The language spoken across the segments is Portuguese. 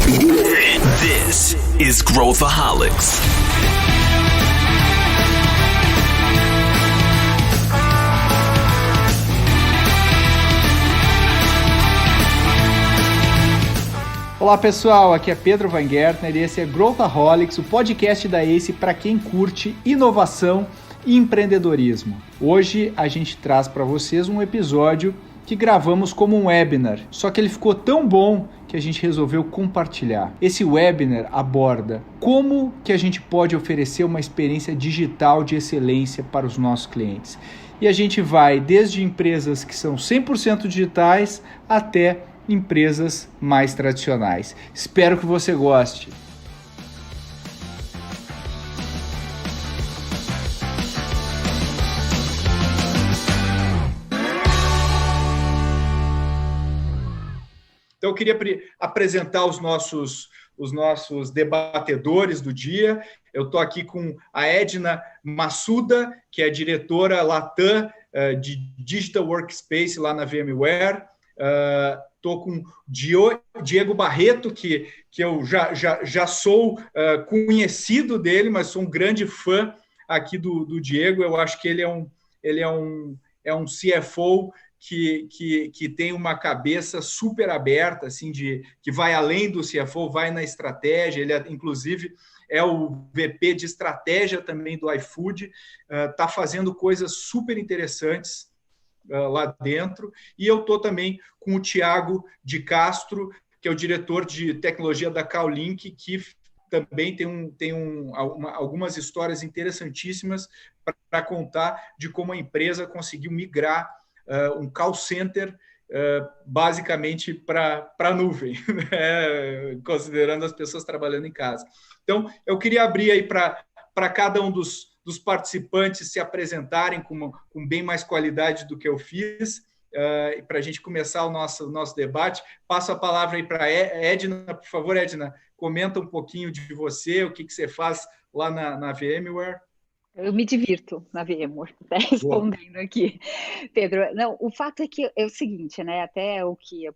This is Growthaholics. Olá pessoal, aqui é Pedro Van Gertner e esse é Growthaholics, o podcast da ACE para quem curte inovação e empreendedorismo. Hoje a gente traz para vocês um episódio que gravamos como um webinar, só que ele ficou tão bom que a gente resolveu compartilhar. Esse webinar aborda como que a gente pode oferecer uma experiência digital de excelência para os nossos clientes. E a gente vai desde empresas que são 100% digitais até empresas mais tradicionais. Espero que você goste. Então eu queria apresentar os nossos debatedores do dia. Eu estou aqui com a Edna Massuda, que é diretora Latam de Digital Workspace lá na VMware. Estou com Diego Barreto, que eu já sou conhecido dele, mas sou um grande fã aqui do Diego. Eu acho que ele é um CFO que tem uma cabeça super aberta, assim, que vai além do CFO, vai na estratégia. Ele, inclusive, é o VP de estratégia também do iFood, está fazendo coisas super interessantes lá dentro. E eu estou também com o Thiago de Castro, que é o diretor de tecnologia da Callink, que também tem algumas histórias interessantíssimas para contar de como a empresa conseguiu migrar um call center basicamente para a nuvem, né? Considerando as pessoas trabalhando em casa. Então, eu queria abrir aí para cada um dos participantes se apresentarem com bem mais qualidade do que eu fiz, para a gente começar o nosso debate. Passo a palavra aí para a Edna. Por favor, Edna, comenta um pouquinho de você, o que você faz lá na VMware. Eu me divirto na VMware, até respondendo aqui, Pedro. Não, o fato é que é o seguinte, né? Até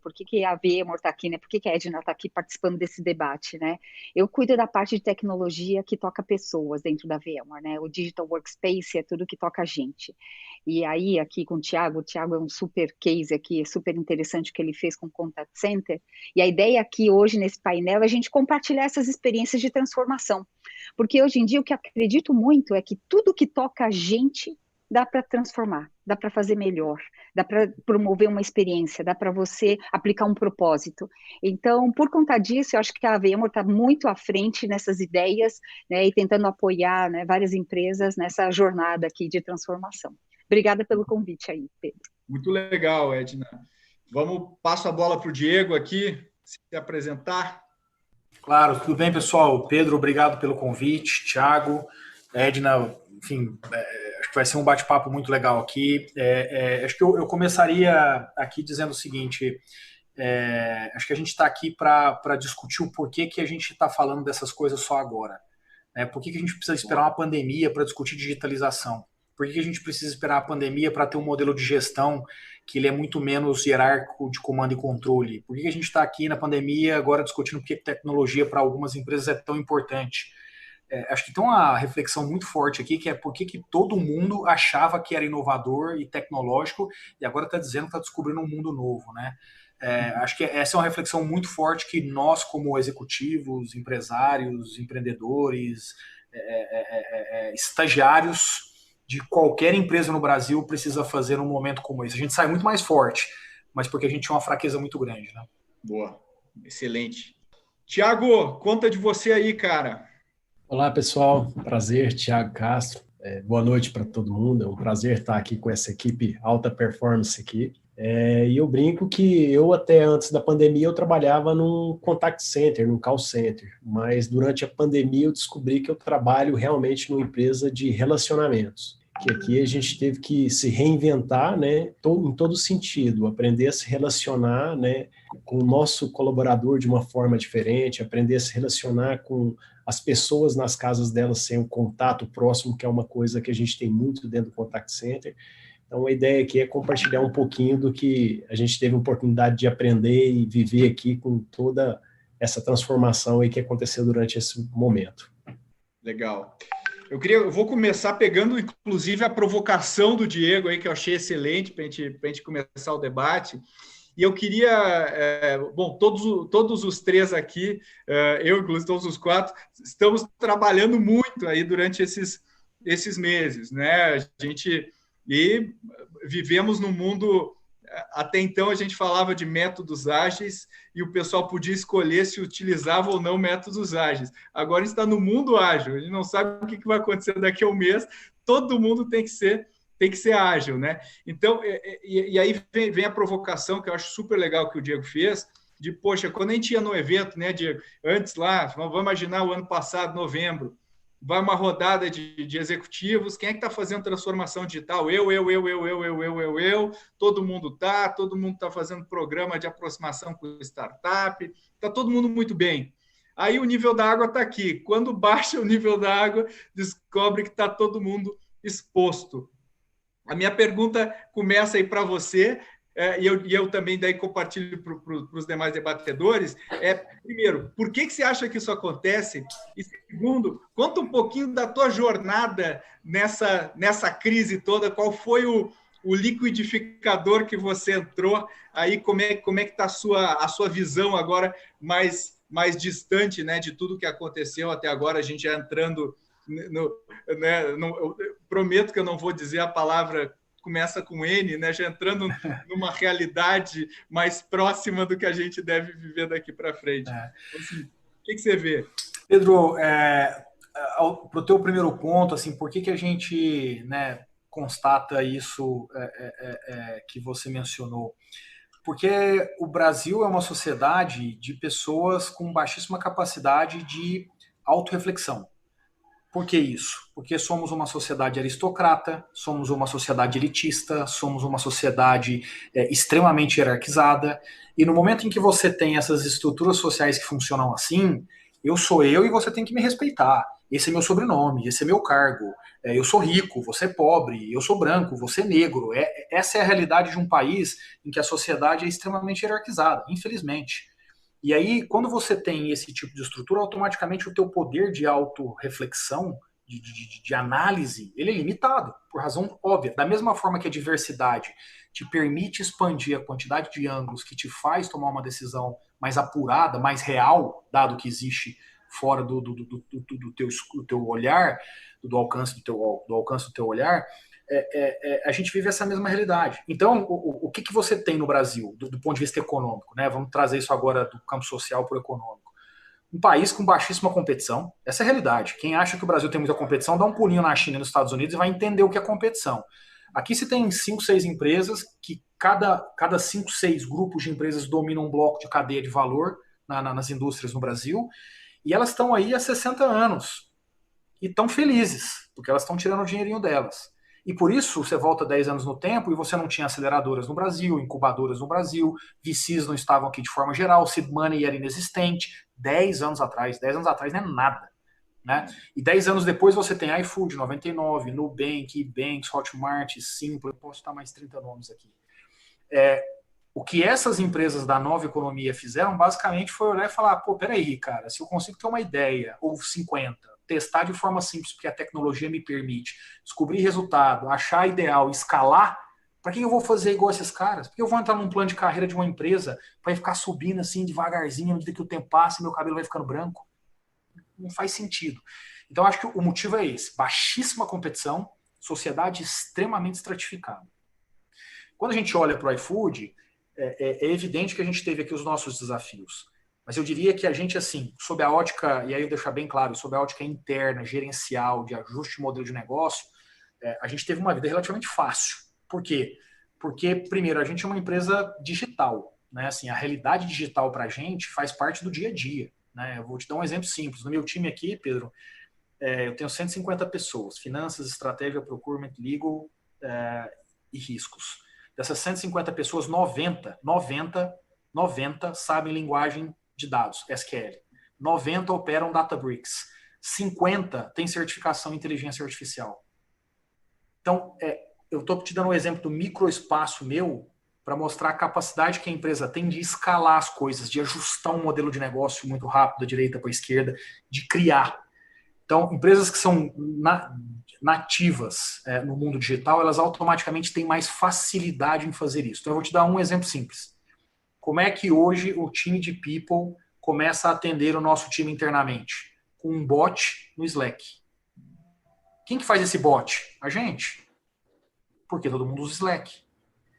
por que a VMware está aqui, né? Por que a Edna está aqui participando desse debate, né? Eu cuido da parte de tecnologia que toca pessoas dentro da VMware, né? O Digital Workspace é tudo que toca a gente. E aí, aqui com o Thiago é um super case aqui, é super interessante o que ele fez com o Contact Center. E a ideia aqui hoje nesse painel é a gente compartilhar essas experiências de transformação. Porque hoje em dia o que eu acredito muito é que tudo que toca a gente dá para transformar, dá para fazer melhor, dá para promover uma experiência, dá para você aplicar um propósito. Então, por conta disso, eu acho que a VMware está muito à frente nessas ideias, né, e tentando apoiar, né, várias empresas nessa jornada aqui de transformação. Obrigada pelo convite aí, Pedro. Muito legal, Edna. Passo a bola para o Diego aqui, se apresentar. Claro, tudo bem, pessoal? Pedro, obrigado pelo convite. Thiago, Edna, enfim, acho que vai ser um bate-papo muito legal aqui. Acho que eu começaria aqui dizendo o seguinte, acho que a gente está aqui para discutir o porquê que a gente está falando dessas coisas só agora. Por que a gente precisa esperar uma pandemia para discutir digitalização? Por que a gente precisa esperar a pandemia para ter um modelo de gestão que ele é muito menos hierárquico de comando e controle? Por que a gente está aqui na pandemia agora discutindo por que tecnologia para algumas empresas é tão importante? Acho que tem uma reflexão muito forte aqui, que é por que todo mundo achava que era inovador e tecnológico e agora está dizendo que está descobrindo um mundo novo, né? Acho que essa é uma reflexão muito forte que nós, como executivos, empresários, empreendedores, estagiários de qualquer empresa no Brasil precisa fazer num momento como esse. A gente sai muito mais forte, mas porque a gente tinha uma fraqueza muito grande, né? Boa, excelente. Thiago, conta de você aí, cara. Olá, pessoal. Prazer, Thiago Castro. Boa noite para todo mundo. É um prazer estar aqui com essa equipe alta performance aqui. E eu brinco que eu até antes da pandemia eu trabalhava num contact center, num call center, mas durante a pandemia eu descobri que eu trabalho realmente numa empresa de relacionamentos. Que aqui a gente teve que se reinventar, né, em todo sentido, aprender a se relacionar, né, com o nosso colaborador de uma forma diferente, aprender a se relacionar com as pessoas nas casas delas sem um contato próximo, que é uma coisa que a gente tem muito dentro do contact center. Então, a ideia aqui é compartilhar um pouquinho do que a gente teve a oportunidade de aprender e viver aqui com toda essa transformação aí que aconteceu durante esse momento. Legal. Eu vou começar pegando, inclusive, a provocação do Diego aí, que eu achei excelente para a gente começar o debate. E eu queria, bom, todos os três aqui, eu, inclusive, todos os quatro, estamos trabalhando muito aí durante esses meses, né? E vivemos num mundo, até então a gente falava de métodos ágeis e o pessoal podia escolher se utilizava ou não métodos ágeis. Agora está no mundo ágil, a gente não sabe o que vai acontecer daqui a um mês, todo mundo tem que ser ágil, né? Então, e aí vem a provocação que eu acho super legal que o Diego fez, de, poxa, quando a gente ia no evento, né, Diego, antes lá, vamos imaginar o ano passado, novembro, vai uma rodada de executivos, quem é que está fazendo transformação digital? Eu, todo mundo está fazendo programa de aproximação com startup, está todo mundo muito bem. Aí o nível da água está aqui. Quando baixa o nível da água, descobre que está todo mundo exposto. A minha pergunta começa aí para você, e eu também daí compartilho para os demais debatedores, primeiro, por que você acha que isso acontece? E segundo, conta um pouquinho da tua jornada nessa crise toda, qual foi o liquidificador que você entrou, aí como é que está a sua visão agora mais distante, né, de tudo que aconteceu até agora, a gente já entrando... eu prometo que eu não vou dizer a palavra começa com N, né? Já entrando numa realidade mais próxima do que a gente deve viver daqui para frente. Então, assim, o que você vê? Pedro, para o teu primeiro ponto, assim, por que a gente, né, constata isso que você mencionou? Porque o Brasil é uma sociedade de pessoas com baixíssima capacidade de autorreflexão. Por que isso? Porque somos uma sociedade aristocrata, somos uma sociedade elitista, somos uma sociedade extremamente hierarquizada, e no momento em que você tem essas estruturas sociais que funcionam assim, eu sou eu e você tem que me respeitar. Esse é meu sobrenome, esse é meu cargo, eu sou rico, você é pobre, eu sou branco, você é negro. Essa é a realidade de um país em que a sociedade é extremamente hierarquizada, infelizmente. E aí, quando você tem esse tipo de estrutura, automaticamente o teu poder de autorreflexão, de análise, ele é limitado, por razão óbvia. Da mesma forma que a diversidade te permite expandir a quantidade de ângulos que te faz tomar uma decisão mais apurada, mais real, dado que existe fora do teu olhar, do alcance do teu olhar, a gente vive essa mesma realidade. Então, o que você tem no Brasil, do ponto de vista econômico, né? Vamos trazer isso agora do campo social para o econômico. Um país com baixíssima competição, essa é a realidade. Quem acha que o Brasil tem muita competição, dá um pulinho na China e nos Estados Unidos e vai entender o que é competição. Aqui se tem 5, 6 empresas, que cada 5, 6 grupos de empresas dominam um bloco de cadeia de valor nas indústrias no Brasil, e elas estão aí há 60 anos, e estão felizes, porque elas estão tirando o dinheirinho delas. E por isso você volta 10 anos no tempo e você não tinha aceleradoras no Brasil, incubadoras no Brasil, VCs não estavam aqui de forma geral, seed money era inexistente 10 anos atrás. 10 anos atrás não é nada. Né? E 10 anos depois você tem iFood, 99, Nubank, Banks, Hotmart, Simple, posso citar mais 30 nomes aqui. O que essas empresas da nova economia fizeram basicamente foi olhar e falar, pô, peraí, cara, se eu consigo ter uma ideia, ou 50, testar de forma simples, porque a tecnologia me permite, descobrir resultado, achar ideal, escalar, para que eu vou fazer igual esses caras? Porque eu vou entrar num plano de carreira de uma empresa para ficar subindo assim devagarzinho, à medida que o tempo passa e meu cabelo vai ficando branco? Não faz sentido. Então, acho que o motivo é esse. Baixíssima competição, sociedade extremamente estratificada. Quando a gente olha para o iFood, é evidente que a gente teve aqui os nossos desafios. Mas eu diria que a gente, assim, sob a ótica, e aí eu deixo bem claro, sob a ótica interna, gerencial, de ajuste de modelo de negócio, a gente teve uma vida relativamente fácil. Por quê? Porque, primeiro, a gente é uma empresa digital. Né? Assim, a realidade digital para a gente faz parte do dia a dia. Né? Eu vou te dar um exemplo simples. No meu time aqui, Pedro, eu tenho 150 pessoas. Finanças, estratégia, procurement, legal e riscos. Dessas 150 pessoas, 90 sabem linguagem de dados, SQL. 90 operam Databricks. 50 têm certificação em inteligência artificial. Então, eu estou te dando um exemplo do microespaço meu para mostrar a capacidade que a empresa tem de escalar as coisas, de ajustar um modelo de negócio muito rápido, da direita para a esquerda, de criar. Então, empresas que são nativas no mundo digital, elas automaticamente têm mais facilidade em fazer isso. Então, eu vou te dar um exemplo simples. Como é que hoje o time de People começa a atender o nosso time internamente? Com um bot no Slack. Quem que faz esse bot? A gente. Porque todo mundo usa Slack.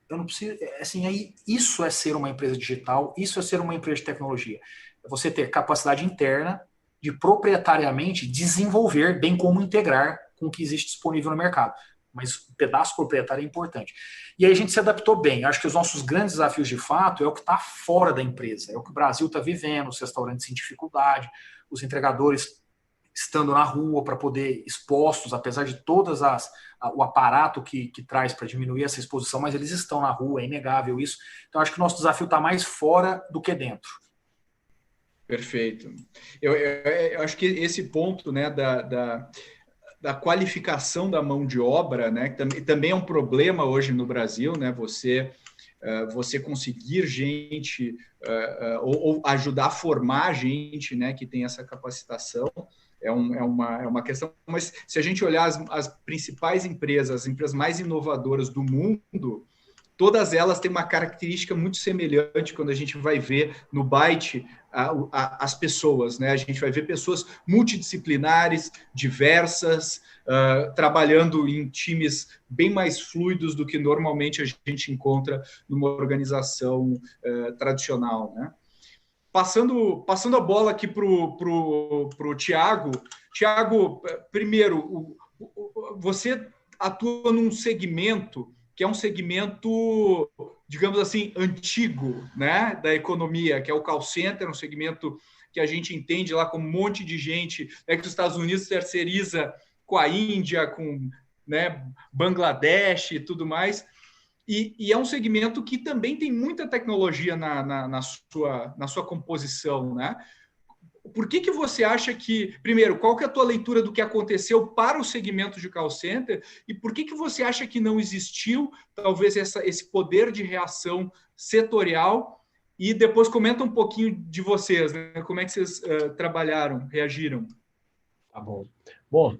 Eu não preciso, assim, aí isso é ser uma empresa digital, isso é ser uma empresa de tecnologia. É você ter capacidade interna de proprietariamente desenvolver, bem como integrar com o que existe disponível no mercado. Mas o pedaço proprietário é importante. E aí a gente se adaptou bem. Acho que os nossos grandes desafios, de fato, é o que está fora da empresa. É o que o Brasil está vivendo, os restaurantes em dificuldade, os entregadores estando na rua para poder expostos, apesar de todas o aparato que traz para diminuir essa exposição, mas eles estão na rua, é inegável isso. Então, acho que o nosso desafio está mais fora do que dentro. Perfeito. Eu acho que esse ponto, né, da qualificação da mão de obra, né, que também é um problema hoje no Brasil, né, você conseguir gente ou ajudar a formar gente, né, que tem essa capacitação, é uma questão. Mas se a gente olhar as principais empresas, as empresas mais inovadoras do mundo, todas elas têm uma característica muito semelhante quando a gente vai ver no Byte as pessoas, né? A gente vai ver pessoas multidisciplinares, diversas, trabalhando em times bem mais fluidos do que normalmente a gente encontra numa organização tradicional, né? Passando a bola aqui para o Thiago. Thiago, primeiro, você atua num segmento que é um segmento, digamos assim, antigo, né, da economia, que é o call center, um segmento que a gente entende lá como um monte de gente, que os Estados Unidos terceiriza com a Índia, com, né, Bangladesh e tudo mais. E é um segmento que também tem muita tecnologia na sua composição, né? Por que você acha que... Primeiro, qual que é a tua leitura do que aconteceu para o segmento de call center e por que você acha que não existiu, talvez, esse poder de reação setorial? E depois comenta um pouquinho de vocês, né? Como é que vocês trabalharam, reagiram? Tá bom. Bom,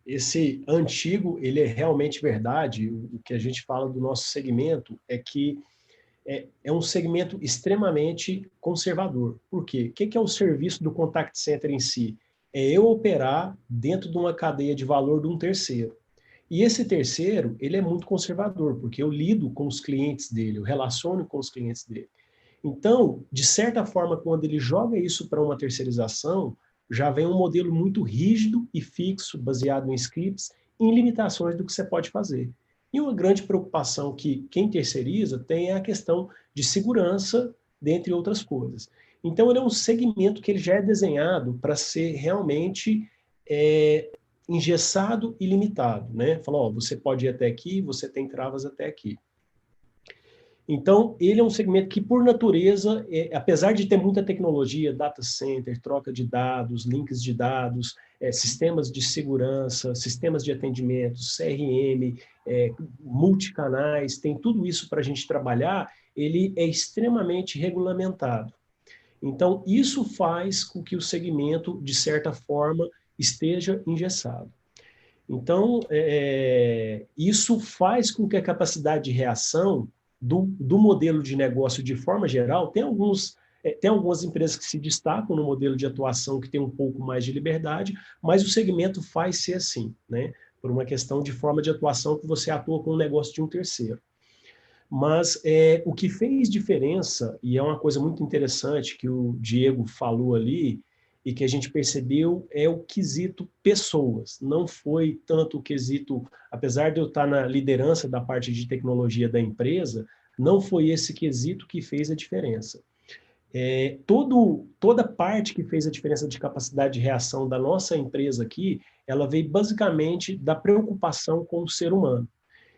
esse antigo, ele é realmente verdade. O que a gente fala do nosso segmento é que é um segmento extremamente conservador. Por quê? O que é o serviço do contact center em si? É eu operar dentro de uma cadeia de valor de um terceiro. E esse terceiro, ele é muito conservador, porque eu lido com os clientes dele, eu relaciono com os clientes dele. Então, de certa forma, quando ele joga isso para uma terceirização, já vem um modelo muito rígido e fixo, baseado em scripts, em limitações do que você pode fazer. E uma grande preocupação que quem terceiriza tem é a questão de segurança, dentre outras coisas. Então, ele é um segmento que ele já é desenhado para ser realmente engessado e limitado, né? Falou, você pode ir até aqui, você tem travas até aqui. Então, ele é um segmento que, por natureza, apesar de ter muita tecnologia, data center, troca de dados, links de dados, sistemas de segurança, sistemas de atendimento, CRM, multicanais, tem tudo isso para a gente trabalhar, ele é extremamente regulamentado. Então, isso faz com que o segmento, de certa forma, esteja engessado. Então, isso faz com que a capacidade de reação do modelo de negócio de forma geral, tem algumas empresas que se destacam no modelo de atuação que tem um pouco mais de liberdade, mas o segmento faz ser assim, né? Por uma questão de forma de atuação que você atua com o negócio de um terceiro. Mas o que fez diferença, e é uma coisa muito interessante que o Diego falou ali, e que a gente percebeu, é o quesito pessoas. Não foi tanto o quesito, apesar de eu estar na liderança da parte de tecnologia da empresa, não foi esse quesito que fez a diferença. Toda parte que fez a diferença de capacidade de reação da nossa empresa aqui, ela veio basicamente da preocupação com o ser humano.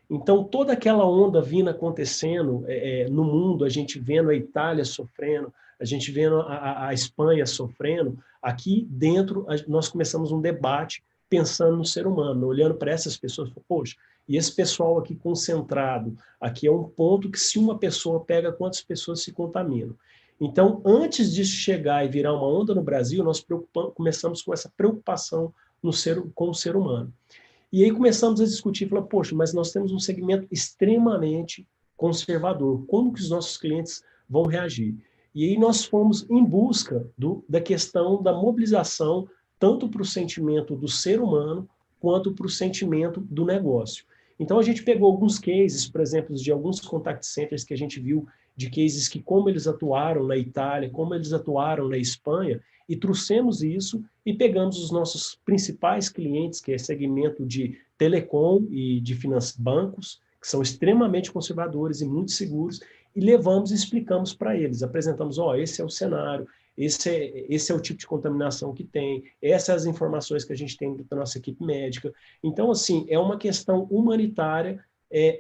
Então, toda aquela onda vindo acontecendo no mundo, a gente vendo a Itália sofrendo, a gente vendo a Espanha sofrendo, aqui dentro nós começamos um debate pensando no ser humano, olhando para essas pessoas, poxa, E esse pessoal aqui concentrado, aqui é um ponto que se uma pessoa pega, quantas pessoas se contaminam. Então, antes disso chegar e virar uma onda no Brasil, nós começamos com essa preocupação com o ser humano. E aí começamos a discutir, falar, poxa, mas nós temos um segmento extremamente conservador, como que os nossos clientes vão reagir? E aí nós fomos em busca da questão da mobilização, tanto para o sentimento do ser humano, quanto para o sentimento do negócio. Então a gente pegou alguns cases, por exemplo, de alguns contact centers que a gente viu, de cases que como eles atuaram na Itália, como eles atuaram na Espanha, e trouxemos isso e pegamos os nossos principais clientes, que é segmento de telecom e de bancos, que são extremamente conservadores e muito seguros, e levamos e explicamos para eles, apresentamos, esse é o cenário, esse é o tipo de contaminação que tem, essas são as informações que a gente tem da nossa equipe médica. Então, assim, é uma questão humanitária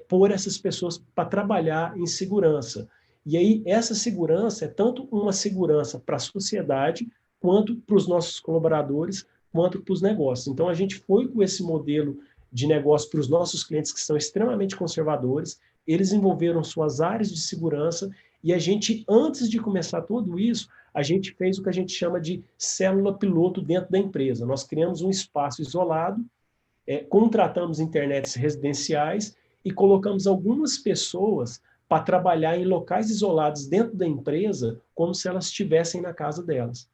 pôr essas pessoas para trabalhar em segurança. E aí, essa segurança é tanto uma segurança para a sociedade, quanto para os nossos colaboradores, quanto para os negócios. Então, a gente foi com esse modelo de negócio para os nossos clientes que são extremamente conservadores, eles envolveram suas áreas de segurança e a gente, antes de começar tudo isso, a gente fez o que a gente chama de célula piloto dentro da empresa. Nós criamos um espaço isolado, contratamos internets residenciais e colocamos algumas pessoas para trabalhar em locais isolados dentro da empresa, como se elas estivessem na casa delas.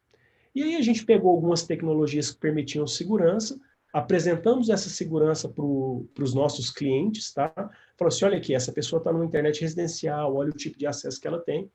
E aí a gente pegou algumas tecnologias que permitiam segurança, apresentamos essa segurança para os nossos clientes, tá? Falou assim, olha aqui, essa pessoa está numa internet residencial, olha o tipo de acesso que ela tem.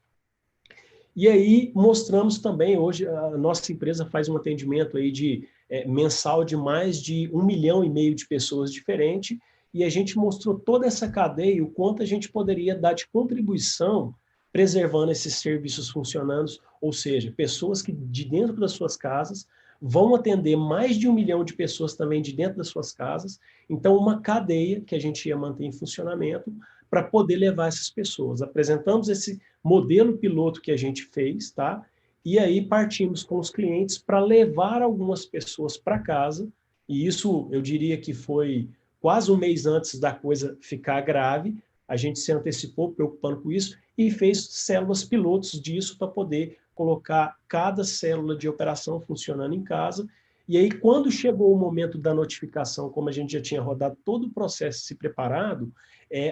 E aí mostramos também, hoje a nossa empresa faz um atendimento aí mensal de mais de 1,5 milhão de pessoas diferentes, e a gente mostrou toda essa cadeia, o quanto a gente poderia dar de contribuição preservando esses serviços funcionando, ou seja, pessoas que de dentro das suas casas vão atender mais de 1 milhão de pessoas também de dentro das suas casas, então uma cadeia que a gente ia manter em funcionamento para poder levar essas pessoas. Apresentamos esse modelo piloto que a gente fez, tá? E aí partimos com os clientes para levar algumas pessoas para casa, e isso eu diria que foi quase um mês antes da coisa ficar grave, a gente se antecipou preocupando com isso e fez células pilotos disso para poder colocar cada célula de operação funcionando em casa. E aí, quando chegou o momento da notificação, como a gente já tinha rodado todo o processo se preparado,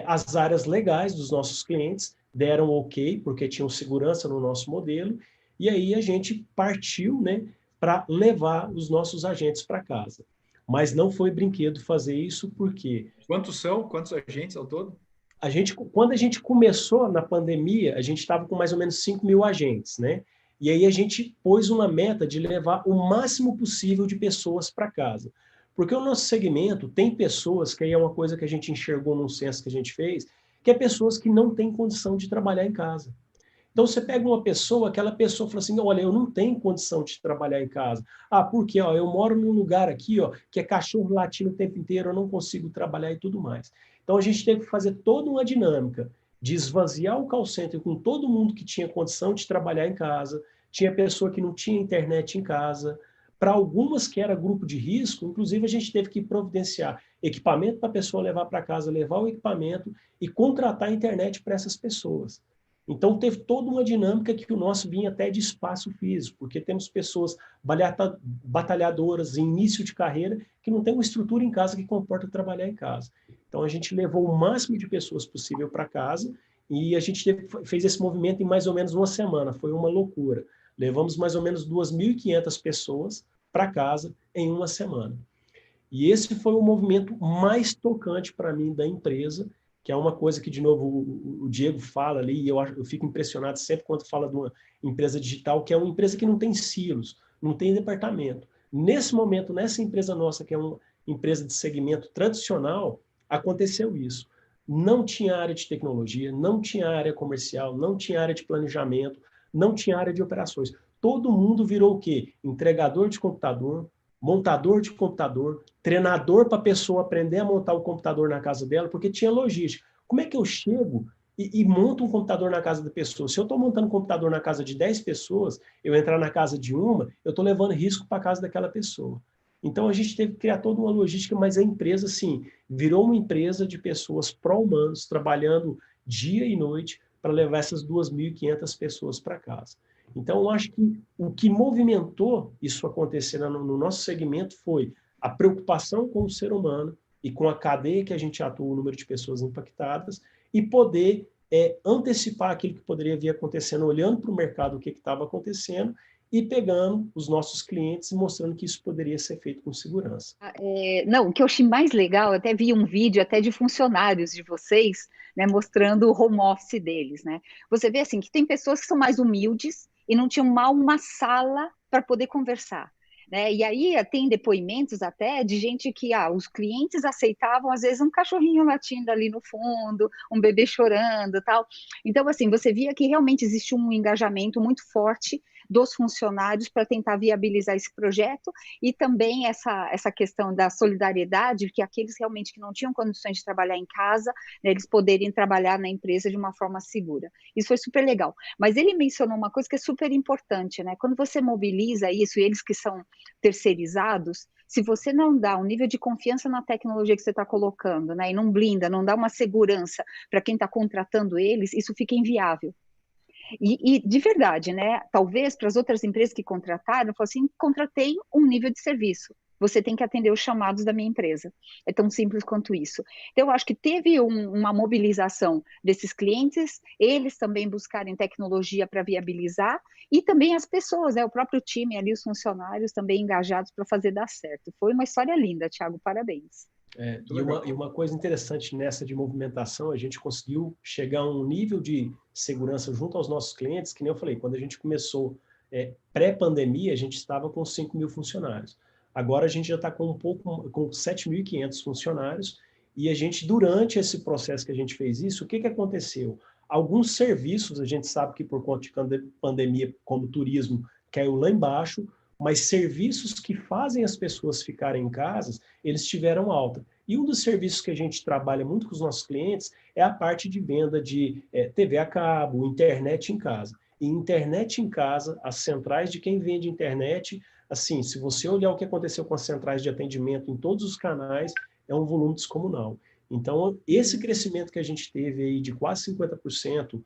as áreas legais dos nossos clientes deram ok, porque tinham segurança no nosso modelo, e aí a gente partiu, né, para levar os nossos agentes para casa. Mas não foi brinquedo fazer isso, porque... Quantos são? Quantos agentes ao todo? Quando a gente começou na pandemia, a gente estava com mais ou menos 5 mil agentes, né? E aí a gente pôs uma meta de levar o máximo possível de pessoas para casa. Porque o nosso segmento tem pessoas, que aí é uma coisa que a gente enxergou num censo que a gente fez, que é pessoas que não têm condição de trabalhar em casa. Então você pega uma pessoa, aquela pessoa fala assim, olha, eu não tenho condição de trabalhar em casa. Ah, por quê? Eu moro num lugar aqui, que é cachorro latindo o tempo inteiro, eu não consigo trabalhar e tudo mais. Então a gente teve que fazer toda uma dinâmica de esvaziar o call center com todo mundo que tinha condição de trabalhar em casa, tinha pessoa que não tinha internet em casa, para algumas que era grupo de risco, inclusive a gente teve que providenciar equipamento para a pessoa levar para casa, levar o equipamento e contratar a internet para essas pessoas. Então teve toda uma dinâmica que o nosso vinha até de espaço físico, porque temos pessoas batalhadoras em início de carreira que não tem uma estrutura em casa que comporta trabalhar em casa. Então a gente levou o máximo de pessoas possível para casa e a gente fez esse movimento em mais ou menos uma semana, foi uma loucura. Levamos mais ou menos 2.500 pessoas para casa em uma semana. E esse foi o movimento mais tocante para mim da empresa, que é uma coisa que, de novo, o Diego fala ali, e eu fico impressionado sempre quando fala de uma empresa digital, que é uma empresa que não tem silos, não tem departamento. Nesse momento, nessa empresa nossa, que é uma empresa de segmento tradicional, aconteceu isso. Não tinha área de tecnologia, não tinha área comercial, não tinha área de planejamento, não tinha área de operações. Todo mundo virou o quê? Entregador de computador, montador de computador, treinador para a pessoa aprender a montar o computador na casa dela, porque tinha logística. Como é que eu chego e monto um computador na casa da pessoa? Se eu estou montando um computador na casa de 10 pessoas, eu entrar na casa de uma, eu estou levando risco para a casa daquela pessoa. Então a gente teve que criar toda uma logística, mas a empresa, sim, virou uma empresa de pessoas pró-humanos, trabalhando dia e noite para levar essas 2.500 pessoas para casa. Então eu acho que o que movimentou isso acontecer no nosso segmento foi a preocupação com o ser humano e com a cadeia que a gente atua, o número de pessoas impactadas, e poder antecipar aquilo que poderia vir acontecendo, olhando para o mercado, o que estava acontecendo, e pegando os nossos clientes e mostrando que isso poderia ser feito com segurança. Não, o que eu achei mais legal, eu até vi um vídeo até de funcionários de vocês, né, mostrando o home office deles, né? Você vê assim que tem pessoas que são mais humildes e não tinham mal uma sala para poder conversar. Né? E aí tem depoimentos até de gente que os clientes aceitavam, às vezes, um cachorrinho latindo ali no fundo, um bebê chorando, tal. Então, assim, você via que realmente existe um engajamento muito forte dos funcionários para tentar viabilizar esse projeto, e também essa questão da solidariedade, que aqueles realmente que não tinham condições de trabalhar em casa, né, eles poderem trabalhar na empresa de uma forma segura. Isso foi super legal. Mas ele mencionou uma coisa que é super importante, né? Quando você mobiliza isso, e eles que são terceirizados, se você não dá um nível de confiança na tecnologia que você está colocando, né, e não blinda, não dá uma segurança para quem está contratando eles, isso fica inviável. E de verdade, né, talvez para as outras empresas que contrataram, eu falo assim, contratei um nível de serviço. Você tem que atender os chamados da minha empresa. É tão simples quanto isso. Então, eu acho que teve uma mobilização desses clientes, eles também buscarem tecnologia para viabilizar, e também as pessoas, né, o próprio time ali, os funcionários também engajados para fazer dar certo. Foi uma história linda, Thiago, parabéns. E uma coisa interessante nessa de movimentação, a gente conseguiu chegar a um nível de segurança junto aos nossos clientes, que nem eu falei, quando a gente começou pré-pandemia, a gente estava com 5.000 funcionários. Agora a gente já está com com 7.500 funcionários, e a gente, durante esse processo que a gente fez isso, o que aconteceu? Alguns serviços, a gente sabe que por conta de pandemia, como turismo, caiu lá embaixo, mas serviços que fazem as pessoas ficarem em casa, eles tiveram alta. E um dos serviços que a gente trabalha muito com os nossos clientes é a parte de venda de TV a cabo, internet em casa. E internet em casa, as centrais de quem vende internet, assim, se você olhar o que aconteceu com as centrais de atendimento em todos os canais, é um volume descomunal. Então, esse crescimento que a gente teve aí de quase 50%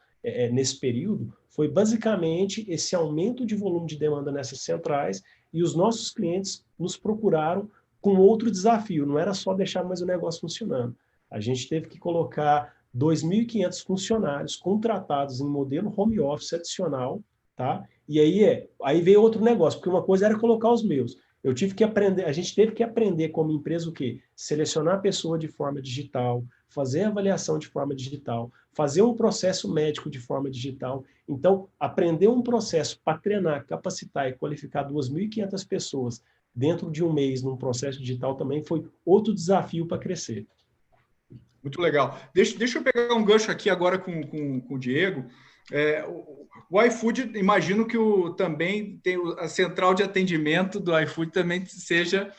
nesse período, foi basicamente esse aumento de volume de demanda nessas centrais, e os nossos clientes nos procuraram com outro desafio, não era só deixar mais o negócio funcionando. A gente teve que colocar 2.500 funcionários contratados em modelo home office adicional, tá? E aí veio outro negócio, porque uma coisa era colocar os meus. Eu tive que aprender, a gente teve que aprender como empresa o quê? Selecionar a pessoa de forma digital, fazer a avaliação de forma digital, fazer um processo médico de forma digital. Então, aprender um processo para treinar, capacitar e qualificar 2.500 pessoas dentro de um mês num processo digital também foi outro desafio para crescer. Muito legal. Deixa eu pegar um gancho aqui agora com o Diego. O iFood, imagino que também tem a central de atendimento do iFood também seja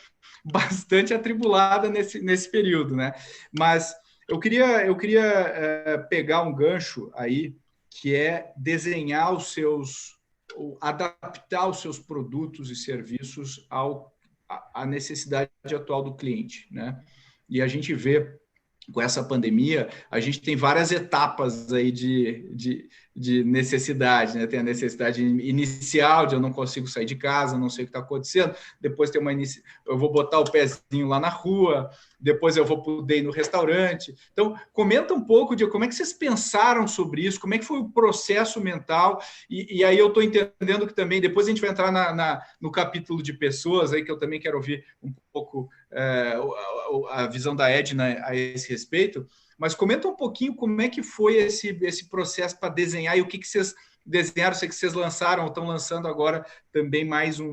bastante atribulada nesse período, né? Mas eu queria pegar um gancho aí, que é desenhar adaptar os seus produtos e serviços à necessidade atual do cliente, né? E a gente vê, com essa pandemia, a gente tem várias etapas aí de necessidade, né? Tem a necessidade inicial de eu não consigo sair de casa, não sei o que está acontecendo. Depois tem eu vou botar o pezinho lá na rua, depois eu vou poder ir no restaurante. Então, comenta um pouco de como é que vocês pensaram sobre isso, como é que foi o processo mental, e aí eu estou entendendo que também, depois a gente vai entrar no capítulo de pessoas, aí que eu também quero ouvir um pouco a visão da Edna a esse respeito, mas comenta um pouquinho como é que foi esse processo para desenhar, e o que vocês desenharam, sei que vocês lançaram ou estão lançando agora também mais um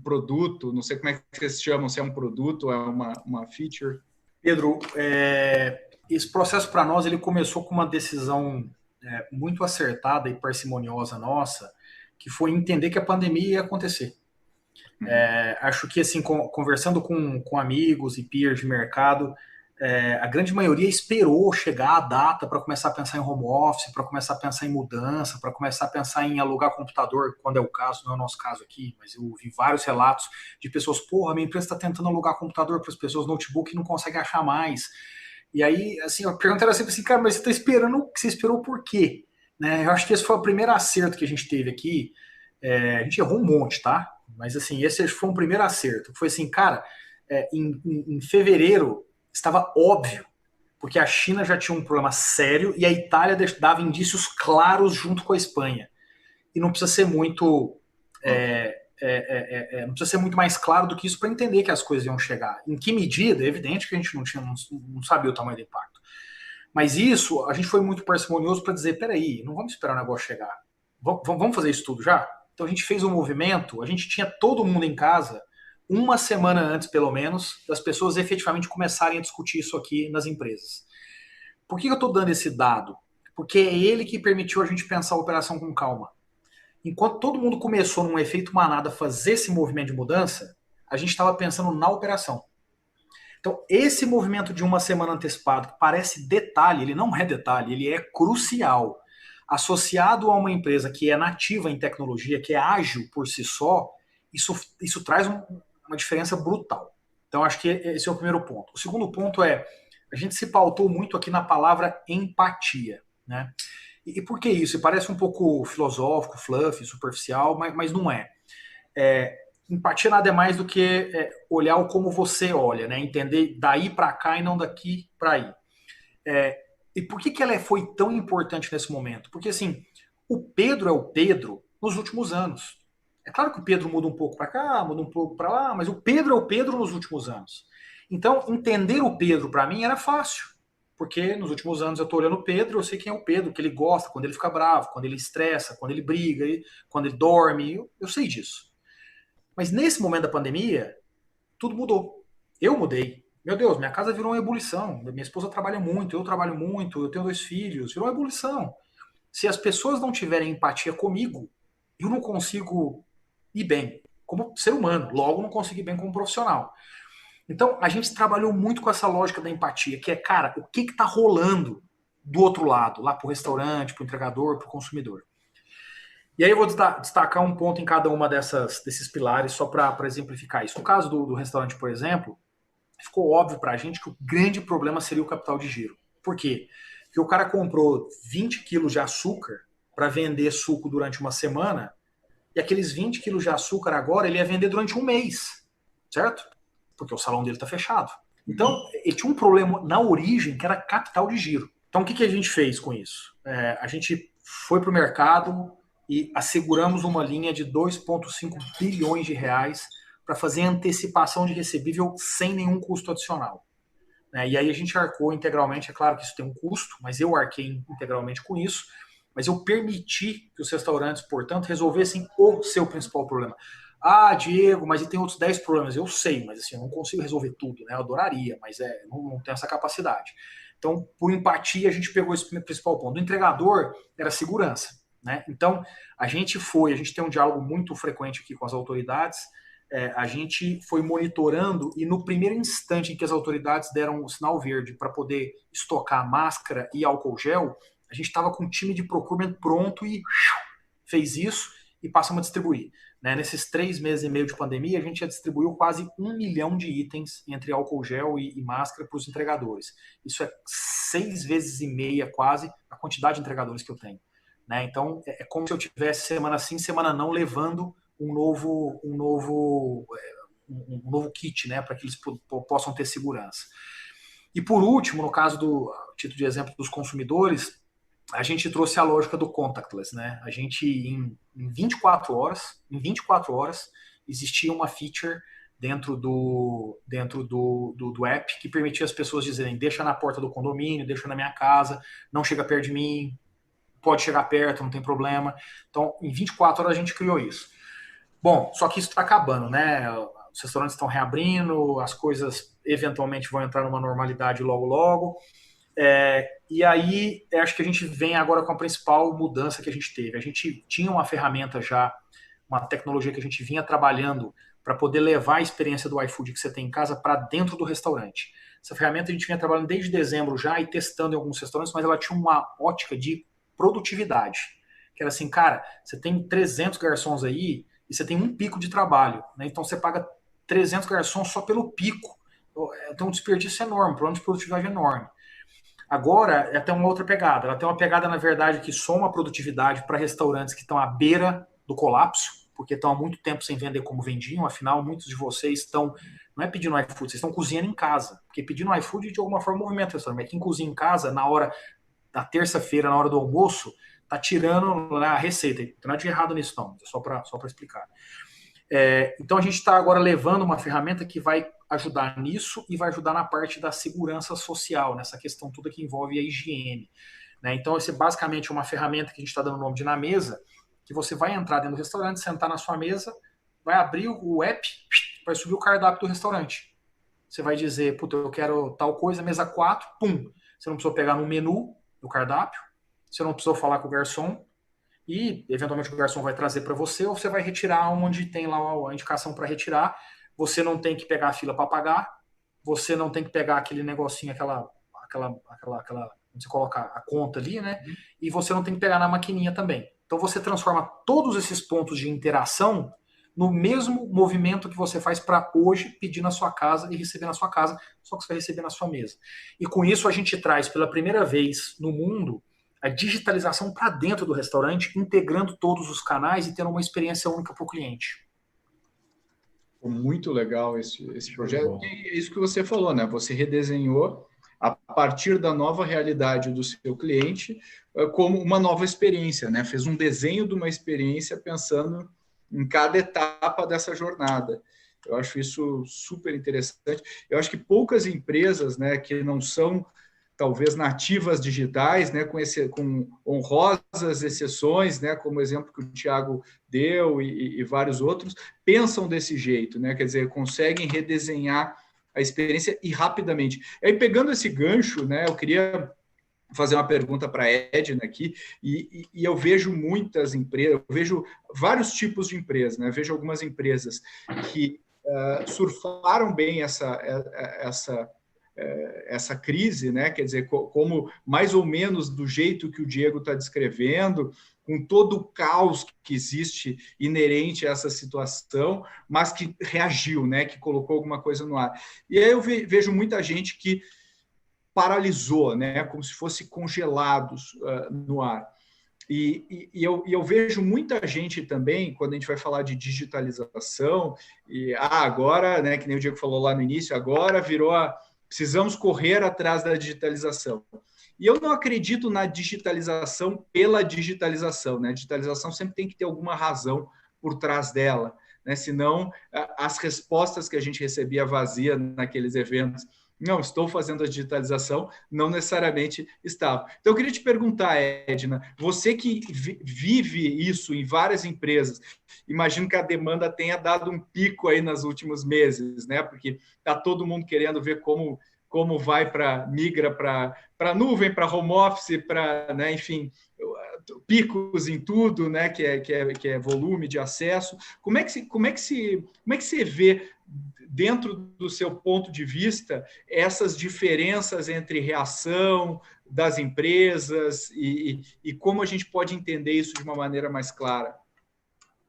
produto, não sei como é que vocês chamam, se é um produto ou é uma feature. Pedro, esse processo para nós ele começou com uma decisão muito acertada e parcimoniosa nossa, que foi entender que a pandemia ia acontecer. Acho que, assim, conversando com amigos e peers de mercado, a grande maioria esperou chegar a data para começar a pensar em home office, para começar a pensar em mudança, para começar a pensar em alugar computador, quando é o caso, não é o nosso caso aqui, mas eu vi vários relatos de pessoas, porra, minha empresa está tentando alugar computador para as pessoas, notebook, e não consegue achar mais. E aí, assim, a pergunta era sempre assim, cara, mas você está esperando, você esperou por quê? Né? Eu acho que esse foi o primeiro acerto que a gente teve aqui. A gente errou um monte, tá? Mas assim, esse foi um primeiro acerto. Foi assim, cara, em fevereiro estava óbvio, porque a China já tinha um problema sério e a Itália dava indícios claros junto com a Espanha. E não precisa ser muito não precisa ser muito mais claro do que isso para entender que as coisas iam chegar. Em que medida? É evidente que a gente não sabia o tamanho do impacto. Mas isso, a gente foi muito parcimonioso para dizer, peraí, não vamos esperar o negócio chegar. Vamos fazer isso tudo já? Então a gente fez um movimento, a gente tinha todo mundo em casa, uma semana antes, pelo menos, das pessoas efetivamente começarem a discutir isso aqui nas empresas. Por que eu estou dando esse dado? Porque é ele que permitiu a gente pensar a operação com calma. Enquanto todo mundo começou num efeito manada a fazer esse movimento de mudança, a gente estava pensando na operação. Então, esse movimento de uma semana antecipado, que parece detalhe, ele não é detalhe, ele é crucial. Associado a uma empresa que é nativa em tecnologia, que é ágil por si só, isso traz uma diferença brutal. Então, acho que esse é o primeiro ponto. O segundo ponto é, a gente se pautou muito aqui na palavra empatia, né? E por que isso? Parece um pouco filosófico, fluffy, superficial, mas não é. Empatia nada é mais do que olhar o como você olha, né? Entender daí para cá e não daqui para aí. E por que ela foi tão importante nesse momento? Porque, assim, o Pedro é o Pedro nos últimos anos. É claro que o Pedro muda um pouco para cá, muda um pouco para lá, mas o Pedro é o Pedro nos últimos anos. Então, entender o Pedro para mim era fácil. Porque nos últimos anos eu estou olhando o Pedro, eu sei quem é o Pedro, o que ele gosta, quando ele fica bravo, quando ele estressa, quando ele briga, quando ele dorme, eu sei disso. Mas nesse momento da pandemia, tudo mudou. Eu mudei. Meu Deus, minha casa virou uma ebulição. Minha esposa trabalha muito, eu trabalho muito, eu tenho 2 filhos, virou uma ebulição. Se as pessoas não tiverem empatia comigo, eu não consigo ir bem como ser humano, logo não consigo ir bem como profissional. Então, a gente trabalhou muito com essa lógica da empatia, que é, cara, o que está rolando do outro lado, lá para o restaurante, para o entregador, para o consumidor. E aí eu vou destacar um ponto em cada uma desses pilares, só para exemplificar isso. No caso do restaurante, por exemplo, ficou óbvio para a gente que o grande problema seria o capital de giro. Por quê? Porque o cara comprou 20 quilos de açúcar para vender suco durante uma semana, e aqueles 20 quilos de açúcar agora ele ia vender durante um mês, certo? Porque o salão dele está fechado. Então, ele tinha um problema na origem que era capital de giro. Então, o que a gente fez com isso? A gente foi para o mercado e asseguramos uma linha de 2,5 bilhões de reais para fazer antecipação de recebível sem nenhum custo adicional. E aí a gente arcou integralmente, é claro que isso tem um custo, mas eu arquei integralmente com isso, mas eu permiti que os restaurantes, portanto, resolvessem o seu principal problema. Ah, Diego, mas e tem outros 10 problemas. Eu sei, mas assim, eu não consigo resolver tudo, né? Eu adoraria, mas não tenho essa capacidade. Então, por empatia, a gente pegou esse principal ponto. O entregador era segurança, né? Então, a gente tem um diálogo muito frequente aqui com as autoridades, a gente foi monitorando e no primeiro instante em que as autoridades deram o sinal verde para poder estocar máscara e álcool gel, a gente estava com o time de procurement pronto e fez isso e passamos a distribuir. Nesses 3 meses e meio de pandemia, a gente já distribuiu quase 1 milhão de itens entre álcool gel e máscara para os entregadores. Isso é 6 vezes e meia quase a quantidade de entregadores que eu tenho. Então, é como se eu tivesse semana sim, semana não, levando um novo kit, para que eles possam ter segurança. E por último, no caso do título de exemplo dos consumidores, a gente trouxe a lógica do contactless, A gente, em 24 horas, existia uma feature dentro do app que permitia as pessoas dizerem, deixa na porta do condomínio, deixa na minha casa, não chega perto de mim, pode chegar perto, não tem problema. Então, em 24 horas a gente criou isso. Bom, só que isso está acabando, Os restaurantes estão reabrindo, as coisas eventualmente vão entrar numa normalidade logo, logo. E aí, acho que a gente vem agora com a principal mudança que a gente teve. A gente tinha uma ferramenta já uma tecnologia que a gente vinha trabalhando para poder levar a experiência do iFood que você tem em casa para dentro do restaurante. Essa ferramenta a gente vinha trabalhando desde dezembro já e testando em alguns restaurantes, mas ela tinha uma ótica de produtividade. Que era assim, cara, você tem 300 garçons aí e você tem um pico de trabalho, né? Então você paga 300 garçons só pelo pico. Então um desperdício enorme, um problema de produtividade enorme. Agora, ela tem uma outra pegada. Ela tem uma pegada, na verdade, que soma a produtividade para restaurantes que estão à beira do colapso, porque estão há muito tempo sem vender como vendiam. Afinal, muitos de vocês estão, não é pedindo iFood, vocês estão cozinhando em casa. Porque pedindo iFood, de alguma forma, movimenta o restaurante. Mas quem cozinha em casa, na hora da terça-feira, na hora do almoço, está tirando a receita. Não tem nada de errado nisso, não. É só para explicar. Então, a gente está agora levando uma ferramenta que vai ajudar nisso e vai ajudar na parte da segurança social, nessa questão toda que envolve a higiene. Né? Então, esse basicamente é uma ferramenta que a gente está dando o nome de Na Mesa, que você vai entrar dentro do restaurante, sentar na sua mesa, vai abrir o app, vai subir o cardápio do restaurante. Você vai dizer, puta, eu quero tal coisa, mesa 4, pum. Você não precisou pegar no menu do cardápio, você não precisou falar com o garçom, e eventualmente o garçom vai trazer para você, ou você vai retirar onde tem lá a indicação para retirar. Você não tem que pegar a fila para pagar, você não tem que pegar aquele negocinho, aquela onde você coloca a conta ali, né? E você não tem que pegar na maquininha também. Então você transforma todos esses pontos de interação no mesmo movimento que você faz para hoje pedir na sua casa e receber na sua casa, só que você vai receber na sua mesa. E com isso a gente traz pela primeira vez no mundo a digitalização para dentro do restaurante, integrando todos os canais e tendo uma experiência única para o cliente. Muito legal esse projeto. E é isso que você falou, né? Você redesenhou a partir da nova realidade do seu cliente como uma nova experiência, né? Fez um desenho de uma experiência pensando em cada etapa dessa jornada. Eu acho isso super interessante. Eu acho que poucas empresas, né, que não são talvez nativas digitais, né, com honrosas exceções, né, como o exemplo que o Thiago deu e vários outros, pensam desse jeito, né, quer dizer, conseguem redesenhar a experiência e rapidamente. E aí, pegando esse gancho, né, eu queria fazer uma pergunta para a Edna aqui, e eu vejo muitas empresas, eu vejo vários tipos de empresas, né, eu vejo algumas empresas que surfaram bem essa crise, né? Quer dizer, como mais ou menos do jeito que o Diego está descrevendo, com todo o caos que existe inerente a essa situação, mas que reagiu, né? Que colocou alguma coisa no ar. E aí eu vejo muita gente que paralisou, né? Como se fosse congelados no ar. E eu vejo muita gente também, quando a gente vai falar de digitalização, e agora, né? Que nem o Diego falou lá no início, agora virou precisamos correr atrás da digitalização. E eu não acredito na digitalização pela digitalização, né? A digitalização sempre tem que ter alguma razão por trás dela, né? Senão, as respostas que a gente recebia vazia naqueles eventos, não, estou fazendo a digitalização, não necessariamente estava. Então, eu queria te perguntar, Edna, você que vive isso em várias empresas, imagino que a demanda tenha dado um pico aí nos últimos meses, né? Porque está todo mundo querendo ver como migra para nuvem, para home office, para, né, enfim, picos em tudo, né? Que é volume de acesso. Como é que você vê, dentro do seu ponto de vista, essas diferenças entre reação das empresas e como a gente pode entender isso de uma maneira mais clara?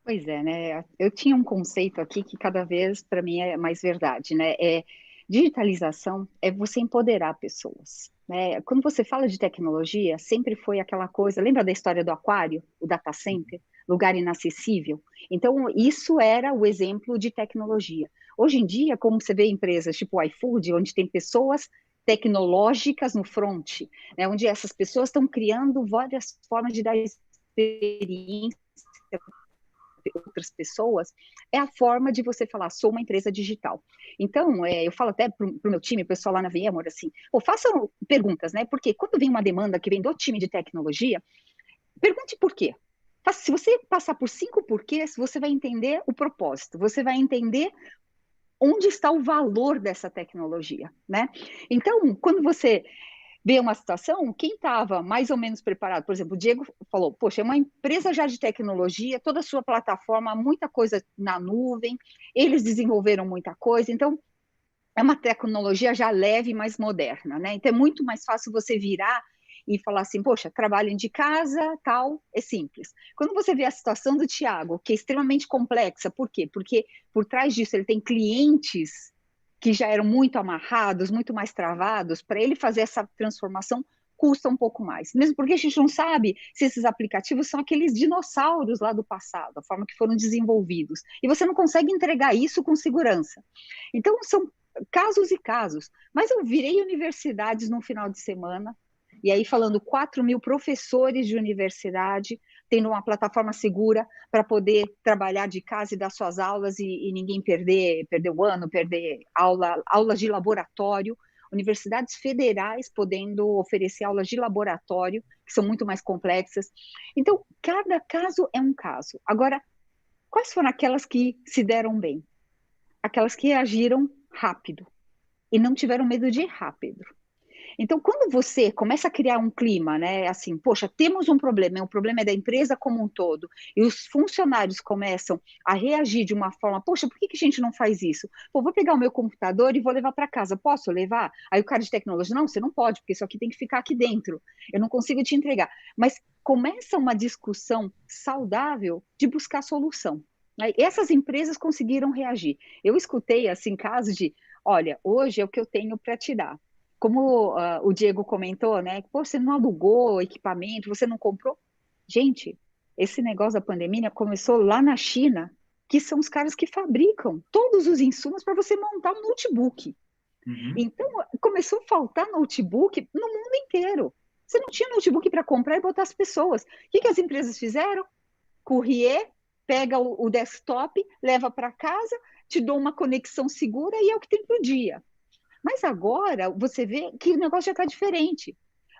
Pois é, né? Eu tinha um conceito aqui que cada vez, para mim, é mais verdade, né? Digitalização é você empoderar pessoas, né? Quando você fala de tecnologia, sempre foi aquela coisa, lembra da história do aquário, o data center, lugar inacessível? Então, isso era o exemplo de tecnologia. Hoje em dia, como você vê empresas tipo o iFood, onde tem pessoas tecnológicas no front, né? Onde essas pessoas estão criando várias formas de dar experiência outras pessoas, é a forma de você falar, sou uma empresa digital. Então, eu falo até para o meu time, o pessoal lá na VMware, assim, façam perguntas, né? Porque quando vem uma demanda que vem do time de tecnologia, pergunte por quê. Se você passar por 5 porquês, você vai entender o propósito, você vai entender onde está o valor dessa tecnologia, né? Então, quando você ver uma situação, quem estava mais ou menos preparado, por exemplo, o Diego falou, poxa, é uma empresa já de tecnologia, toda a sua plataforma, muita coisa na nuvem, eles desenvolveram muita coisa, então é uma tecnologia já leve e mais moderna, né? Então é muito mais fácil você virar e falar assim, poxa, trabalhem de casa, tal, é simples. Quando você vê a situação do Thiago, que é extremamente complexa, por quê? Porque por trás disso ele tem clientes que já eram muito amarrados, muito mais travados, para ele fazer essa transformação custa um pouco mais. Mesmo porque a gente não sabe se esses aplicativos são aqueles dinossauros lá do passado, a forma que foram desenvolvidos. E você não consegue entregar isso com segurança. Então, são casos e casos. Mas eu virei universidades no final de semana, e aí falando 4.000 professores de universidade, tendo uma plataforma segura para poder trabalhar de casa e dar suas aulas e ninguém perder o ano, perder aulas de laboratório, universidades federais podendo oferecer aulas de laboratório, que são muito mais complexas. Então, cada caso é um caso. Agora, quais foram aquelas que se deram bem? Aquelas que agiram rápido e não tiveram medo de errar, Pedro. Então, quando você começa a criar um clima, né, assim, poxa, temos um problema, o problema é da empresa como um todo, e os funcionários começam a reagir de uma forma, poxa, por que a gente não faz isso? Pô, vou pegar o meu computador e vou levar para casa, posso levar? Aí o cara de tecnologia, não, você não pode, porque isso aqui tem que ficar aqui dentro, eu não consigo te entregar. Mas começa uma discussão saudável de buscar solução. Essas empresas conseguiram reagir. Eu escutei, assim, casos de, olha, hoje é o que eu tenho para te dar. Como o Diego comentou, né? Pô, você não alugou equipamento, você não comprou. Gente, esse negócio da pandemia começou lá na China, que são os caras que fabricam todos os insumos para você montar um notebook. Uhum. Então, começou a faltar notebook no mundo inteiro. Você não tinha notebook para comprar e botar as pessoas. O que as empresas fizeram? Courrier, pega o desktop, leva para casa, te dou uma conexão segura e é o que tem para o dia. Mas agora você vê que o negócio já está diferente.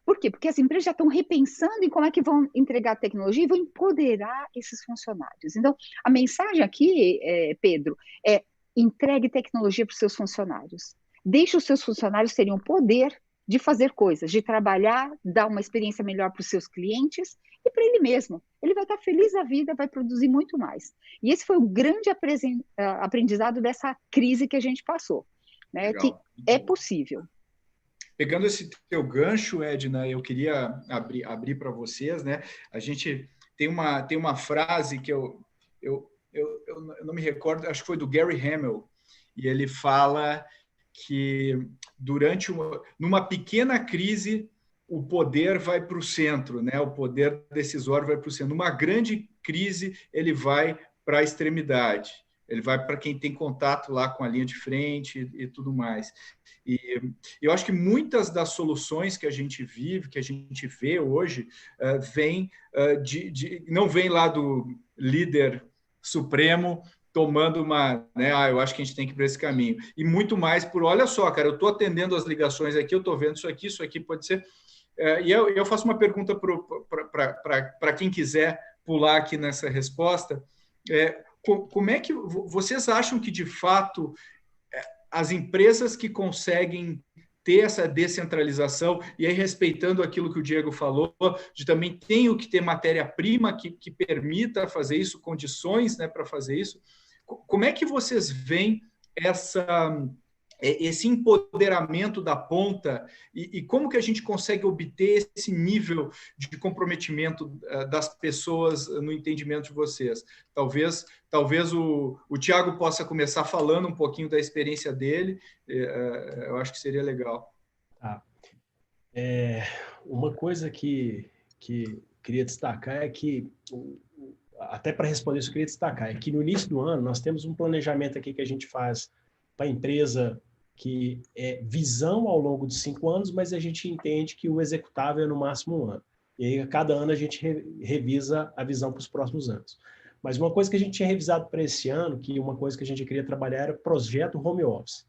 Por quê? Porque as empresas já estão repensando em como é que vão entregar a tecnologia e vão empoderar esses funcionários. Então, a mensagem aqui, Pedro, é entregue tecnologia para os seus funcionários. Deixe os seus funcionários terem o poder de fazer coisas, de trabalhar, dar uma experiência melhor para os seus clientes e para ele mesmo. Ele vai estar feliz da vida, vai produzir muito mais. E esse foi o grande aprendizado dessa crise que a gente passou. Né, que é possível. Pegando esse teu gancho, Edna, eu queria abrir para vocês, né? A gente tem uma frase que eu não me recordo, acho que foi do Gary Hamel, e ele fala que numa pequena crise o poder vai para o centro, né? O poder decisório vai para o centro. Numa grande crise ele vai para a extremidade. Ele vai para quem tem contato lá com a linha de frente e tudo mais. E eu acho que muitas das soluções que a gente vive, que a gente vê hoje, não vem lá do líder supremo tomando né, eu acho que a gente tem que ir para esse caminho. E muito mais olha só, cara, eu estou atendendo as ligações aqui, eu estou vendo isso aqui pode ser... E eu faço uma pergunta para quem quiser pular aqui nessa resposta. Como é que vocês acham que, de fato, as empresas que conseguem ter essa descentralização, e aí respeitando aquilo que o Diego falou, de também tenho que ter matéria-prima que permita fazer isso, condições, né, para fazer isso, como é que vocês veem esse empoderamento da ponta e como que a gente consegue obter esse nível de comprometimento das pessoas no entendimento de vocês? Talvez o Thiago possa começar falando um pouquinho da experiência dele, eu acho que seria legal. Uma coisa que queria destacar é que, até para responder isso, eu queria destacar, é que no início do ano nós temos um planejamento aqui que a gente faz para a empresa, que é visão ao longo de 5 anos, mas a gente entende que o executável é no máximo 1 ano. E aí, a cada ano, a gente revisa a visão para os próximos anos. Mas uma coisa que a gente tinha revisado para esse ano, que uma coisa que a gente queria trabalhar era projeto home office.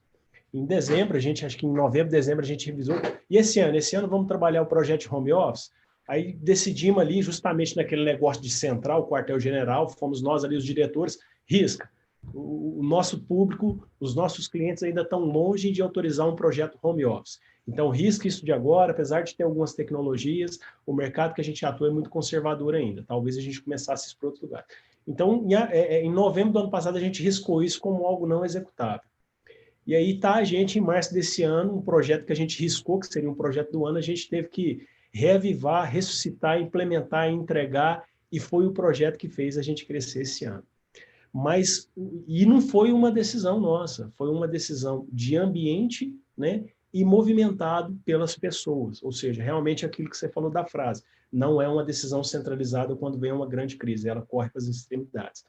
Em dezembro, acho que em novembro, dezembro, a gente revisou. E esse ano vamos trabalhar o projeto de home office. Aí decidimos ali, justamente naquele negócio de central, quartel-general, fomos nós ali, os diretores, risca. o nosso público, os nossos clientes ainda estão longe de autorizar um projeto home office. Então, risque isso de agora, apesar de ter algumas tecnologias, o mercado que a gente atua é muito conservador ainda. Talvez a gente começasse isso para outro lugar. Então, em novembro do ano passado, a gente riscou isso como algo não executável. E aí tá a gente, em março desse ano, um projeto que a gente riscou, que seria um projeto do ano, a gente teve que reavivar, ressuscitar, implementar, entregar, e foi o projeto que fez a gente crescer esse ano. Mas, e não foi uma decisão nossa, foi uma decisão de ambiente, né, e movimentado pelas pessoas, ou seja, realmente aquilo que você falou da frase, não é uma decisão centralizada quando vem uma grande crise, ela corre para as extremidades.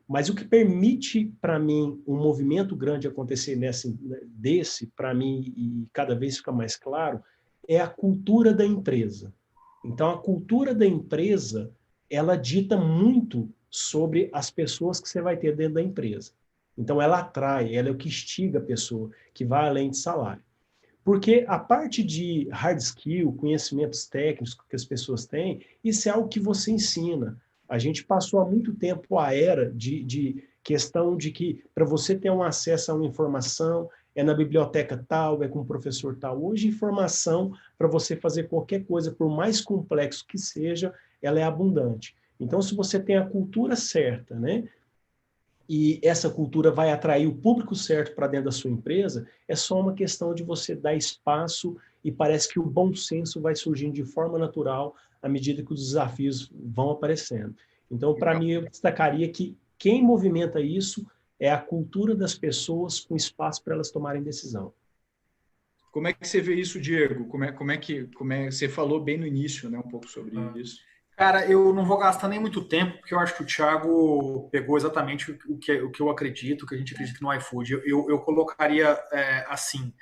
Mas o que permite para mim um movimento grande acontecer para mim, e cada vez fica mais claro, é a cultura da empresa. Então, a cultura da empresa, ela dita muito sobre as pessoas que você vai ter dentro da empresa. Então, ela atrai, ela é o que instiga a pessoa, que vai além de salário. Porque a parte de hard skill, conhecimentos técnicos que as pessoas têm, isso é algo que você ensina. A gente passou há muito tempo a era de questão de que para você ter um acesso a uma informação, é na biblioteca tal, é com o professor tal. Hoje, informação, para você fazer qualquer coisa, por mais complexo que seja, ela é abundante. Então, se você tem a cultura certa, né? E essa cultura vai atrair o público certo para dentro da sua empresa, é só uma questão de você dar espaço e parece que o bom senso vai surgindo de forma natural à medida que os desafios vão aparecendo. Então, para mim, eu destacaria que quem movimenta isso é a cultura das pessoas com espaço para elas tomarem decisão. Como é que você vê isso, Diego? Você falou bem no início, né, um pouco sobre isso. Cara, eu não vou gastar nem muito tempo, porque eu acho que o Thiago pegou exatamente o que eu acredito, o que a gente acredita no iFood. Eu colocaria assim,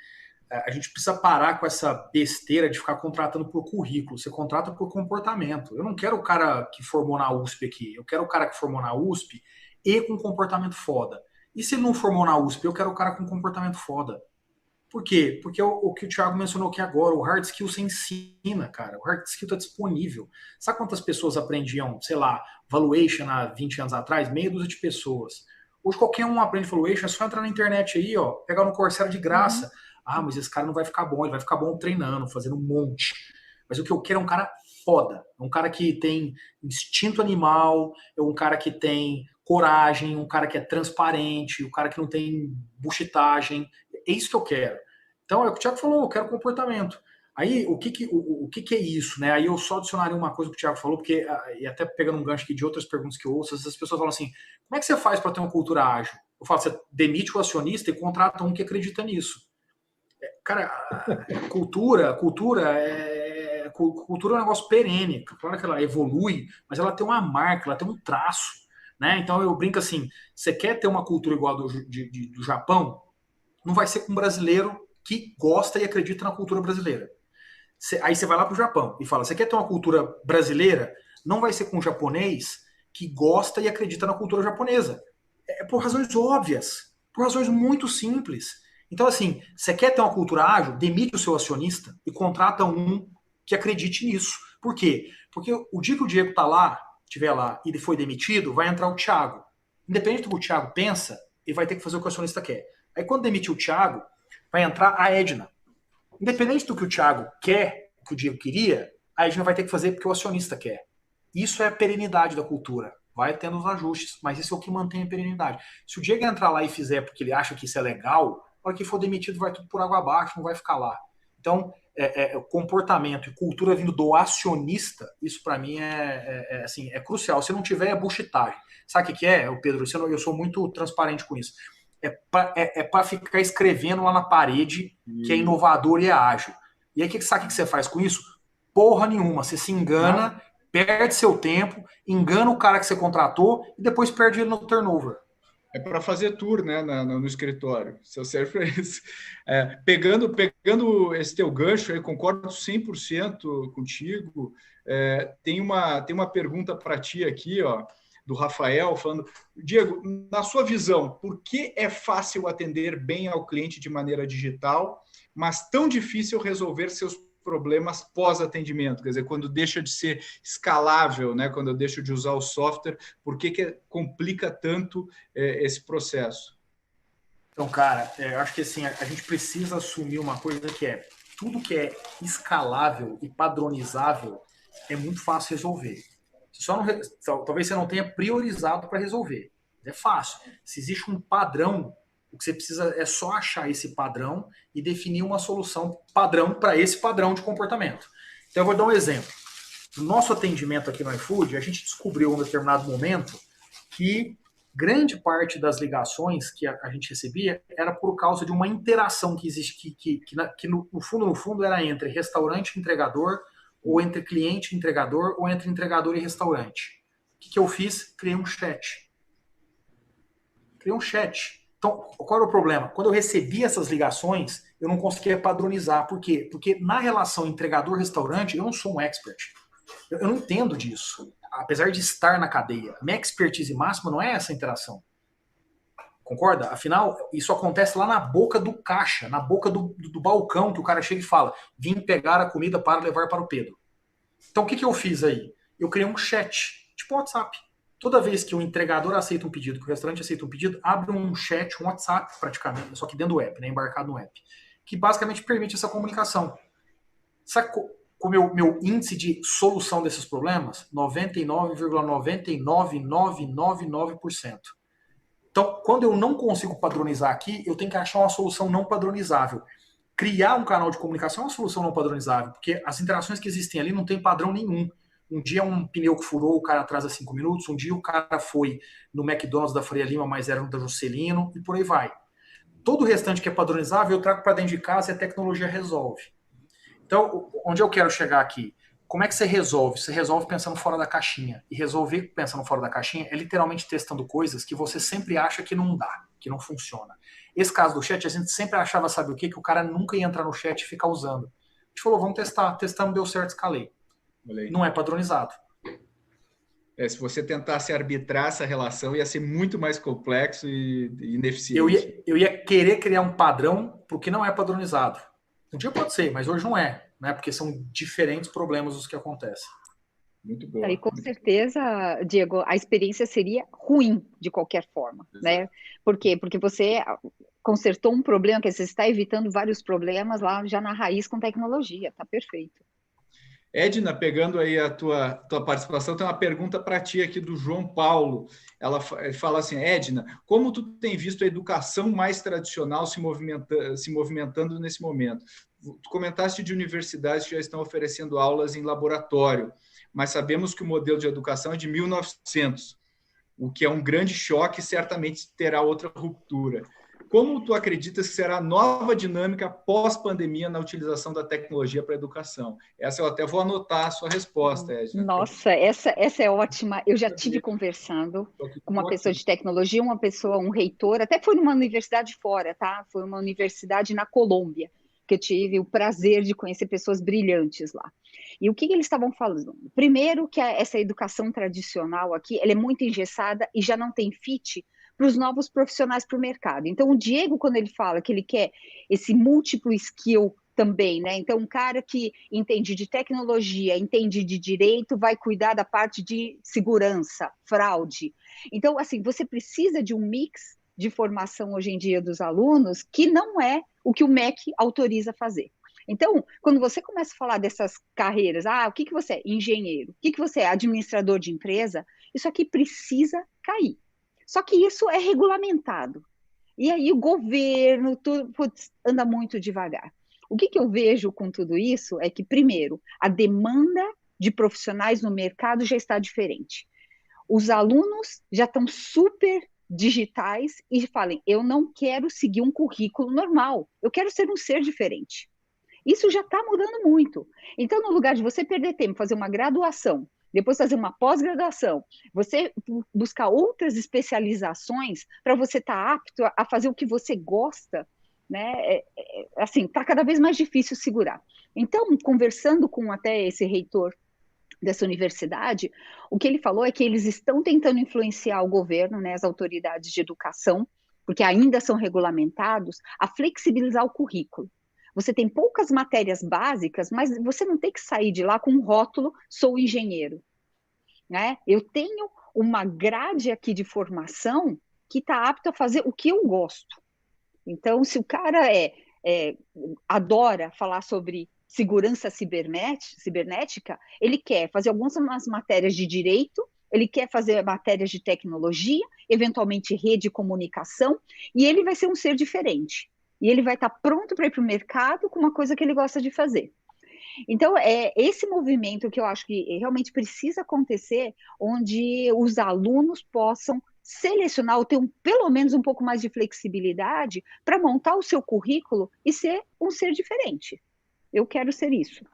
a gente precisa parar com essa besteira de ficar contratando por currículo. Você contrata por comportamento. Eu não quero o cara que formou na USP aqui. Eu quero o cara que formou na USP e com comportamento foda. E se ele não formou na USP, eu quero o cara com comportamento foda. Por quê? Porque o que o Thiago mencionou aqui agora, o hard skill você ensina, cara. O hard skill está disponível. Sabe quantas pessoas aprendiam, sei lá, valuation há 20 anos atrás? Meia dúzia de pessoas. Hoje qualquer um aprende valuation, é só entrar na internet aí, ó, pegar no Coursera de graça. Ah, mas esse cara não vai ficar bom, ele vai ficar bom treinando, fazendo um monte. Mas o que eu quero é um cara foda. É um cara que tem instinto animal, é um cara que tem coragem, um cara que é transparente, um cara que não tem buchitagem. É isso que eu quero. Então, é o que o Thiago falou, eu quero comportamento. Aí, o que é isso, né? Aí eu só adicionaria uma coisa que o Thiago falou, porque, e até pegando um gancho aqui de outras perguntas que eu ouço, as pessoas falam assim, como é que você faz para ter uma cultura ágil? Eu falo, você demite o acionista e contrata um que acredita nisso. Cara, cultura é um negócio perene. Claro que ela evolui, mas ela tem uma marca, ela tem um traço, né? Então eu brinco assim, você quer ter uma cultura igual do Japão? Não vai ser com um brasileiro que gosta e acredita na cultura brasileira. Aí você vai lá para o Japão e fala, você quer ter uma cultura brasileira? Não vai ser com um japonês que gosta e acredita na cultura japonesa. É por razões óbvias, por razões muito simples. Então, assim, você quer ter uma cultura ágil? Demite o seu acionista e contrata um que acredite nisso. Por quê? Porque o dia que o Diego estiver lá e ele foi demitido, vai entrar o Thiago. Independente do que o Thiago pensa, ele vai ter que fazer o que o acionista quer. Aí quando demitir o Thiago, vai entrar a Edna. Independente do que o Thiago quer, o que o Diego queria, a Edna vai ter que fazer porque o acionista quer. Isso é a perenidade da cultura. Vai tendo os ajustes, mas isso é o que mantém a perenidade. Se o Diego entrar lá e fizer porque ele acha que isso é legal, na hora que for demitido vai tudo por água abaixo, não vai ficar lá. Então, comportamento e cultura vindo do acionista, isso para mim assim, é crucial. Se não tiver, é buchitagem. Sabe o que é, Pedro? Eu sou muito transparente com isso. É para ficar escrevendo lá na parede que é inovador e é ágil. E aí, sabe o que você faz com isso? Porra nenhuma. Você se engana, perde seu tempo, engana o cara que você contratou e depois perde ele no turnover. É para fazer tour, né, no escritório. Isso serve para isso. Pegando esse teu gancho, eu concordo 100% contigo. Tem uma pergunta para ti aqui, ó, do Rafael, falando, Diego, na sua visão, por que é fácil atender bem ao cliente de maneira digital, mas tão difícil resolver seus problemas pós-atendimento, quer dizer, quando deixa de ser escalável, né? Quando eu deixo de usar o software, por que complica tanto esse processo? Então, cara, eu acho que assim, a gente precisa assumir uma coisa que é tudo que é escalável e padronizável é muito fácil resolver. Talvez você não tenha priorizado para resolver. É fácil. Se existe um padrão, o que você precisa é só achar esse padrão e definir uma solução padrão para esse padrão de comportamento. Então, eu vou dar um exemplo. No nosso atendimento aqui no iFood, a gente descobriu em um determinado momento que grande parte das ligações que a gente recebia era por causa de uma interação que existe, que no fundo era entre restaurante e entregador, ou entre cliente e entregador, ou entre entregador e restaurante. O que eu fiz? Criei um chat. Então, qual era o problema? Quando eu recebia essas ligações, eu não conseguia padronizar. Por quê? Porque na relação entregador-restaurante, eu não sou um expert. Eu não entendo disso. Apesar de estar na cadeia. Minha expertise máxima não é essa interação. Concorda? Afinal, isso acontece lá na boca do caixa, na boca do balcão, que o cara chega e fala: vim pegar a comida para levar para o Pedro. Então, o que eu fiz aí? Eu criei um chat, tipo WhatsApp. Toda vez que o entregador aceita um pedido, que o restaurante aceita um pedido, abre um chat, um WhatsApp praticamente, só que dentro do app, né, embarcado no app, que basicamente permite essa comunicação. Sabe com o meu índice de solução desses problemas? 99,99999%. Então, quando eu não consigo padronizar aqui, eu tenho que achar uma solução não padronizável. Criar um canal de comunicação é uma solução não padronizável, porque as interações que existem ali não tem padrão nenhum. Um dia um pneu que furou, o cara atrasa 5 minutos. Um dia o cara foi no McDonald's da Faria Lima, mas era no da Juscelino, e por aí vai. Todo o restante que é padronizável, eu trago para dentro de casa e a tecnologia resolve. Então, onde eu quero chegar aqui? Como é que você resolve? Você resolve pensando fora da caixinha. E resolver pensando fora da caixinha é literalmente testando coisas que você sempre acha que não dá, que não funciona. Esse caso do chat, a gente sempre achava, sabe o quê? Que o cara nunca ia entrar no chat e ficar usando. A gente falou, vamos testar. Testamos, deu certo, escalei. Não é padronizado. Se você tentasse arbitrar essa relação, ia ser muito mais complexo e ineficiente. Eu ia querer criar um padrão para o que não é padronizado. Um dia pode ser, mas hoje não é, né? Porque são diferentes problemas os que acontecem. Muito bom. E com certeza, Diego, a experiência seria ruim de qualquer forma, né? Por quê? Porque você consertou um problema, que você está evitando vários problemas lá já na raiz com tecnologia, tá perfeito. Edna, pegando aí a tua participação, tem uma pergunta para ti aqui do João Paulo. Ele fala assim: Edna, como tu tem visto a educação mais tradicional se movimentando nesse momento? Tu comentaste de universidades que já estão oferecendo aulas em laboratório, mas sabemos que o modelo de educação é de 1900, o que é um grande choque e certamente terá outra ruptura. Como tu acreditas que será a nova dinâmica pós-pandemia na utilização da tecnologia para a educação? Essa eu até vou anotar a sua resposta, Edna. Nossa, essa é ótima. Eu já tive conversando com uma pessoa de tecnologia, um reitor, até foi numa universidade fora, tá? Foi uma universidade na Colômbia, que eu tive o prazer de conhecer pessoas brilhantes lá. E o que eles estavam falando? Primeiro, que essa educação tradicional aqui, ela é muito engessada e já não tem fit para os novos profissionais para o mercado. Então, o Diego, quando ele fala que ele quer esse múltiplo skill também, né? Então, um cara que entende de tecnologia, entende de direito, vai cuidar da parte de segurança, fraude. Então, assim, você precisa de um mix de formação hoje em dia dos alunos que não é o que o MEC autoriza fazer. Então, quando você começa a falar dessas carreiras, o que você é? Engenheiro. O que você é? Administrador de empresa. Isso aqui precisa cair. Só que isso é regulamentado. E aí o governo anda muito devagar. O que eu vejo com tudo isso é que, primeiro, a demanda de profissionais no mercado já está diferente. Os alunos já estão super digitais e falam: eu não quero seguir um currículo normal, eu quero ser um ser diferente. Isso já está mudando muito. Então, no lugar de você perder tempo, fazer uma graduação, depois fazer uma pós-graduação, você buscar outras especializações para você estar apto a fazer o que você gosta, né? Assim, está cada vez mais difícil segurar. Então, conversando com até esse reitor dessa universidade, o que ele falou é que eles estão tentando influenciar o governo, né, as autoridades de educação, porque ainda são regulamentados, a flexibilizar o currículo. Você tem poucas matérias básicas, mas você não tem que sair de lá com um rótulo, sou engenheiro, né? Eu tenho uma grade aqui de formação que está apto a fazer o que eu gosto. Então, se o cara adora falar sobre segurança cibernética, ele quer fazer algumas matérias de direito, ele quer fazer matérias de tecnologia, eventualmente rede de comunicação, e ele vai ser um ser diferente. E ele vai estar pronto para ir para o mercado com uma coisa que ele gosta de fazer. Então, é esse movimento que eu acho que realmente precisa acontecer, onde os alunos possam selecionar ou ter pelo menos um pouco mais de flexibilidade para montar o seu currículo e ser um ser diferente. Eu quero ser isso.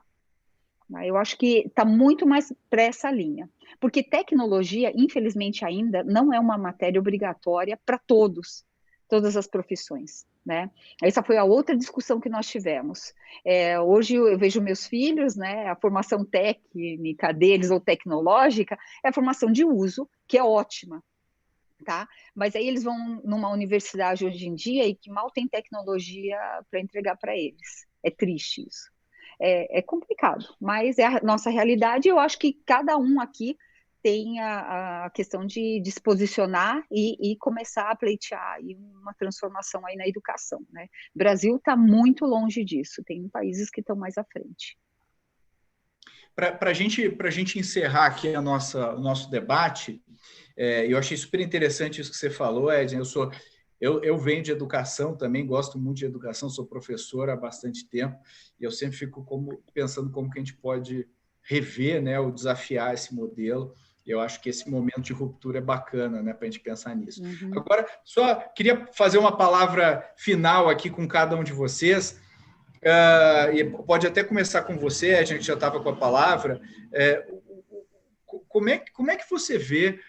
Eu acho que está muito mais para essa linha. Porque tecnologia, infelizmente ainda, não é uma matéria obrigatória para todas as profissões, né? Essa foi a outra discussão que nós tivemos. Hoje eu vejo meus filhos, né? A formação técnica deles ou tecnológica é a formação de uso, que é ótima, tá? Mas aí eles vão numa universidade hoje em dia e que mal tem tecnologia para entregar para eles. É triste isso. É complicado, mas é a nossa realidade. Eu acho que cada um aqui tem a questão de se posicionar e começar a pleitear aí uma transformação aí na educação, né? O Brasil está muito longe disso, tem países que estão mais à frente. Para a gente encerrar aqui o nosso debate, eu achei super interessante isso que você falou, Edna. Eu venho de educação também, gosto muito de educação, sou professor há bastante tempo, e eu sempre fico pensando como que a gente pode rever, né, ou desafiar esse modelo. Eu acho que esse momento de ruptura é bacana, né, para a gente pensar nisso. Uhum. Agora, só queria fazer uma palavra final aqui com cada um de vocês, e pode até começar com você, a gente já estava com a palavra. Como é que você vê...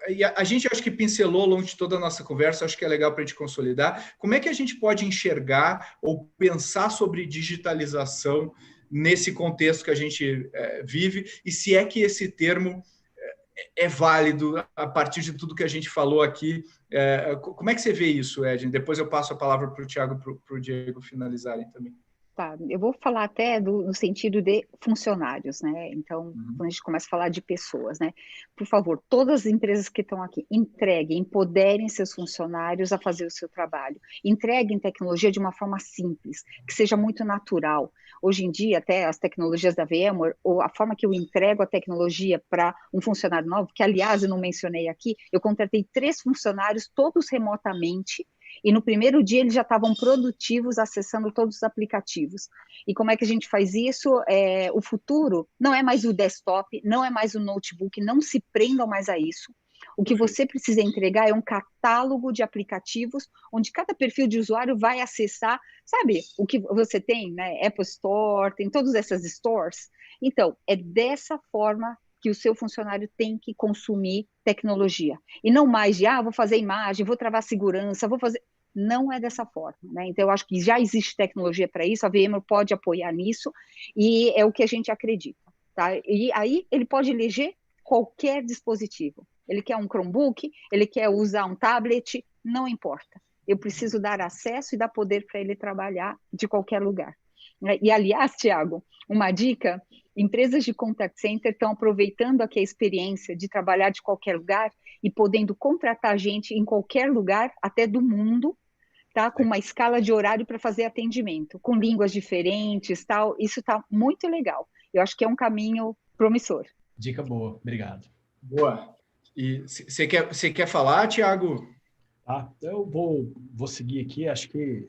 e a gente acho que pincelou ao longo de toda a nossa conversa, acho que é legal para a gente consolidar. Como é que a gente pode enxergar ou pensar sobre digitalização nesse contexto que a gente vive, e se é que esse termo é válido a partir de tudo que a gente falou aqui? Como é que você vê isso, Edna? Depois eu passo a palavra para o Thiago e para o Diego finalizarem também. Tá, eu vou falar até no sentido de funcionários, né? Então, quando a gente começa a falar de pessoas, né? Por favor, todas as empresas que estão aqui, entreguem, empoderem seus funcionários a fazer o seu trabalho. Entreguem tecnologia de uma forma simples, que seja muito natural. Hoje em dia, até as tecnologias da VMware, ou a forma que eu entrego a tecnologia para um funcionário novo, que, aliás, eu não mencionei aqui, eu contratei 3 funcionários, todos remotamente, e no primeiro dia eles já estavam produtivos, acessando todos os aplicativos. E como é que a gente faz isso? O futuro não é mais o desktop, não é mais o notebook, não se prendam mais a isso. O que você precisa entregar é um catálogo de aplicativos, onde cada perfil de usuário vai acessar, sabe, o que você tem, né? Apple Store, tem todas essas stores. Então, é dessa forma que o seu funcionário tem que consumir tecnologia. E não mais de, vou fazer imagem, vou travar segurança, vou fazer... Não é dessa forma, né? Então, eu acho que já existe tecnologia para isso, a VMware pode apoiar nisso, e é o que a gente acredita, tá? E aí, ele pode eleger qualquer dispositivo. Ele quer um Chromebook, ele quer usar um tablet, não importa. Eu preciso dar acesso e dar poder para ele trabalhar de qualquer lugar. E, aliás, Thiago, uma dica, empresas de contact center estão aproveitando aqui a experiência de trabalhar de qualquer lugar e podendo contratar gente em qualquer lugar, até do mundo, tá? Com uma escala de horário para fazer atendimento, com línguas diferentes, tal. Isso está muito legal. Eu acho que é um caminho promissor. Dica boa, obrigado. Boa. E você quer falar, Thiago? Eu vou seguir aqui, acho que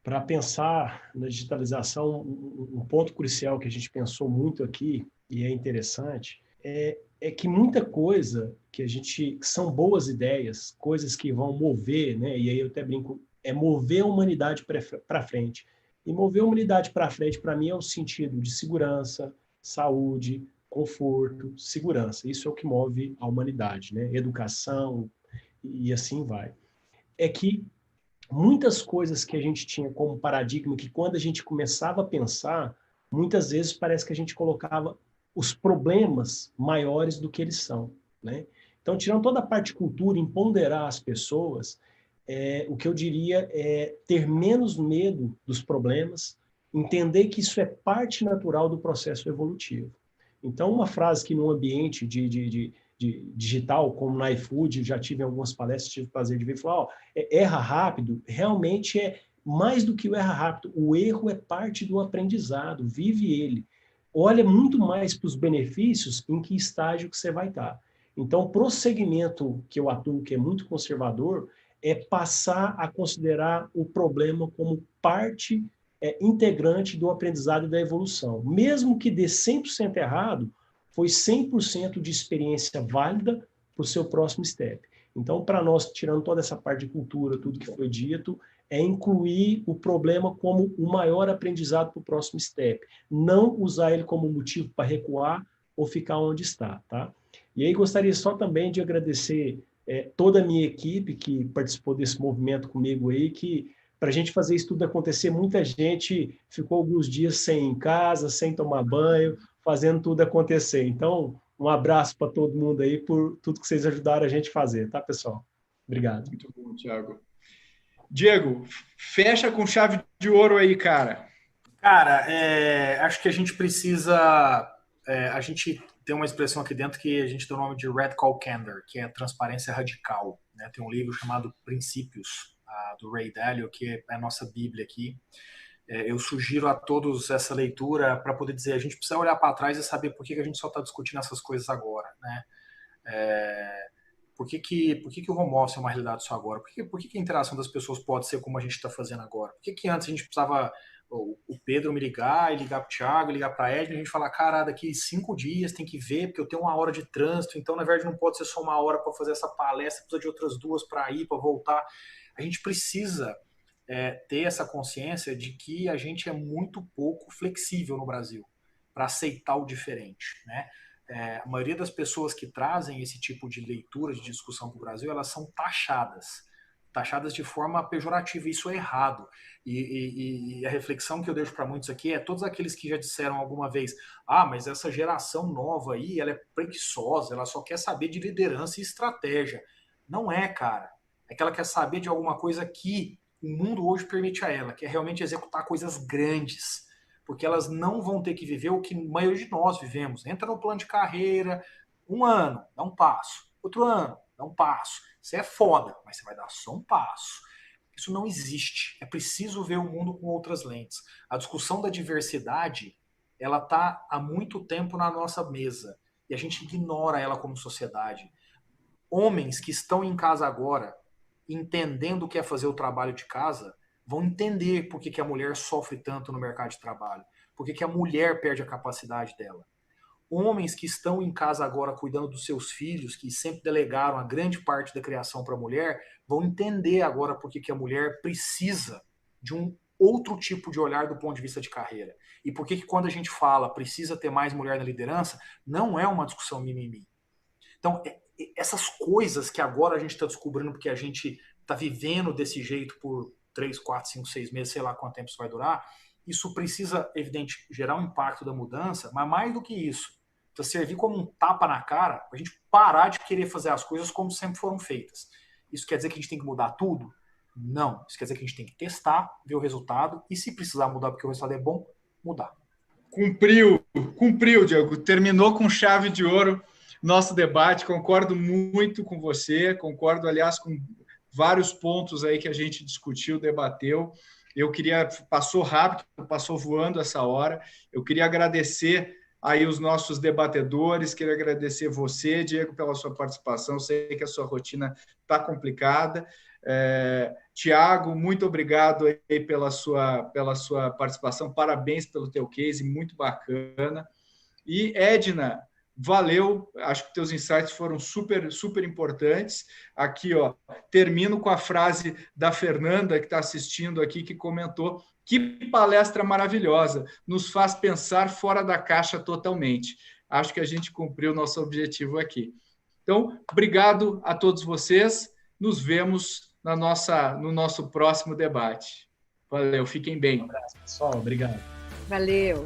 para pensar na digitalização, um ponto crucial que a gente pensou muito aqui, e é interessante, é que muita coisa que são boas ideias, coisas que vão mover, né? E aí eu até brinco, mover a humanidade para frente. E mover a humanidade para frente, para mim, é o sentido de segurança, saúde, conforto, segurança. Isso é o que move a humanidade, né? Educação e assim vai. É que muitas coisas que a gente tinha como paradigma, que quando a gente começava a pensar, muitas vezes parece que a gente colocava os problemas maiores do que eles são, né? Então, tirando toda a parte de cultura, empoderar as pessoas, o que eu diria é ter menos medo dos problemas, entender que isso é parte natural do processo evolutivo. Então, uma frase que num ambiente de digital, como na iFood, já tive em algumas palestras, tive o prazer de ver, falar, erra rápido, realmente é mais do que o erra rápido, o erro é parte do aprendizado, vive ele. Olha muito mais para os benefícios em que estágio que você vai estar. Então, para o segmento que eu atuo, que é muito conservador, é passar a considerar o problema como parte integrante do aprendizado e da evolução. Mesmo que dê 100% errado, foi 100% de experiência válida para o seu próximo step. Então, para nós, tirando toda essa parte de cultura, tudo que foi dito, é incluir o problema como o maior aprendizado para o próximo step. Não usar ele como motivo para recuar ou ficar onde está, tá? E aí gostaria só também de agradecer toda a minha equipe que participou desse movimento comigo aí, que para a gente fazer isso tudo acontecer, muita gente ficou alguns dias sem ir em casa, sem tomar banho, fazendo tudo acontecer. Então, um abraço para todo mundo aí por tudo que vocês ajudaram a gente a fazer, tá, pessoal? Obrigado. Muito bom, Thiago. Diego, fecha com chave de ouro aí, cara. Cara, acho que a gente precisa... a gente tem uma expressão aqui dentro que a gente dá o nome de Radical Candor, que é transparência radical, né? Tem um livro chamado Princípios, do Ray Dalio, que é a nossa Bíblia aqui. Eu sugiro a todos essa leitura para poder dizer, a gente precisa olhar para trás e saber por que a gente só está discutindo essas coisas agora, né? Por que o home office é uma realidade só agora? Por que a interação das pessoas pode ser como a gente está fazendo agora? Por que antes a gente precisava o Pedro me ligar, e ligar para o Thiago, ligar para a Edna, e a gente falar, cara, daqui 5 dias tem que ver, porque eu tenho 1 hora de trânsito, então na verdade não pode ser só 1 hora para fazer essa palestra, precisa de outras 2 para ir, para voltar. A gente precisa ter essa consciência de que a gente é muito pouco flexível no Brasil para aceitar o diferente, né? A maioria das pessoas que trazem esse tipo de leitura, de discussão para o Brasil, elas são taxadas de forma pejorativa, isso é errado. E a reflexão que eu deixo para muitos aqui é todos aqueles que já disseram alguma vez, mas essa geração nova aí, ela é preguiçosa, ela só quer saber de liderança e estratégia. Não é, cara. É que ela quer saber de alguma coisa que o mundo hoje permite a ela, que é realmente executar coisas grandes, porque elas não vão ter que viver o que a maioria de nós vivemos. Entra no plano de carreira, 1 ano, dá um passo, outro ano, dá um passo. Você é foda, mas você vai dar só um passo. Isso não existe. É preciso ver o mundo com outras lentes. A discussão da diversidade, ela está há muito tempo na nossa mesa e a gente ignora ela como sociedade. Homens que estão em casa agora, entendendo o que é fazer o trabalho de casa, vão entender por que a mulher sofre tanto no mercado de trabalho, por que a mulher perde a capacidade dela. Homens que estão em casa agora cuidando dos seus filhos, que sempre delegaram a grande parte da criação para a mulher, vão entender agora por que a mulher precisa de um outro tipo de olhar do ponto de vista de carreira. E por que quando a gente fala precisa ter mais mulher na liderança, não é uma discussão mimimi. Então, essas coisas que agora a gente está descobrindo porque a gente está vivendo desse jeito por 3, 4, 5, 6 meses, sei lá quanto tempo isso vai durar, isso precisa, evidente, gerar um impacto da mudança, mas mais do que isso, precisa servir como um tapa na cara para a gente parar de querer fazer as coisas como sempre foram feitas. Isso quer dizer que a gente tem que mudar tudo? Não. Isso quer dizer que a gente tem que testar, ver o resultado e, se precisar mudar porque o resultado é bom, mudar. Cumpriu, Diego. Terminou com chave de ouro nosso debate. Concordo muito com você, concordo, aliás, com vários pontos aí que a gente discutiu, debateu. Passou rápido, passou voando essa hora. Eu queria agradecer aí os nossos debatedores, queria agradecer você, Diego, pela sua participação. Sei que a sua rotina está complicada. Thiago, muito obrigado aí pela sua participação. Parabéns pelo teu case, muito bacana. E Edna, valeu, acho que teus insights foram super, super importantes. Aqui, termino com a frase da Fernanda, que está assistindo aqui, que comentou: que palestra maravilhosa, nos faz pensar fora da caixa totalmente. Acho que a gente cumpriu o nosso objetivo aqui. Então, obrigado a todos vocês, nos vemos no nosso próximo debate. Valeu, fiquem bem. Um abraço, pessoal, obrigado. Valeu.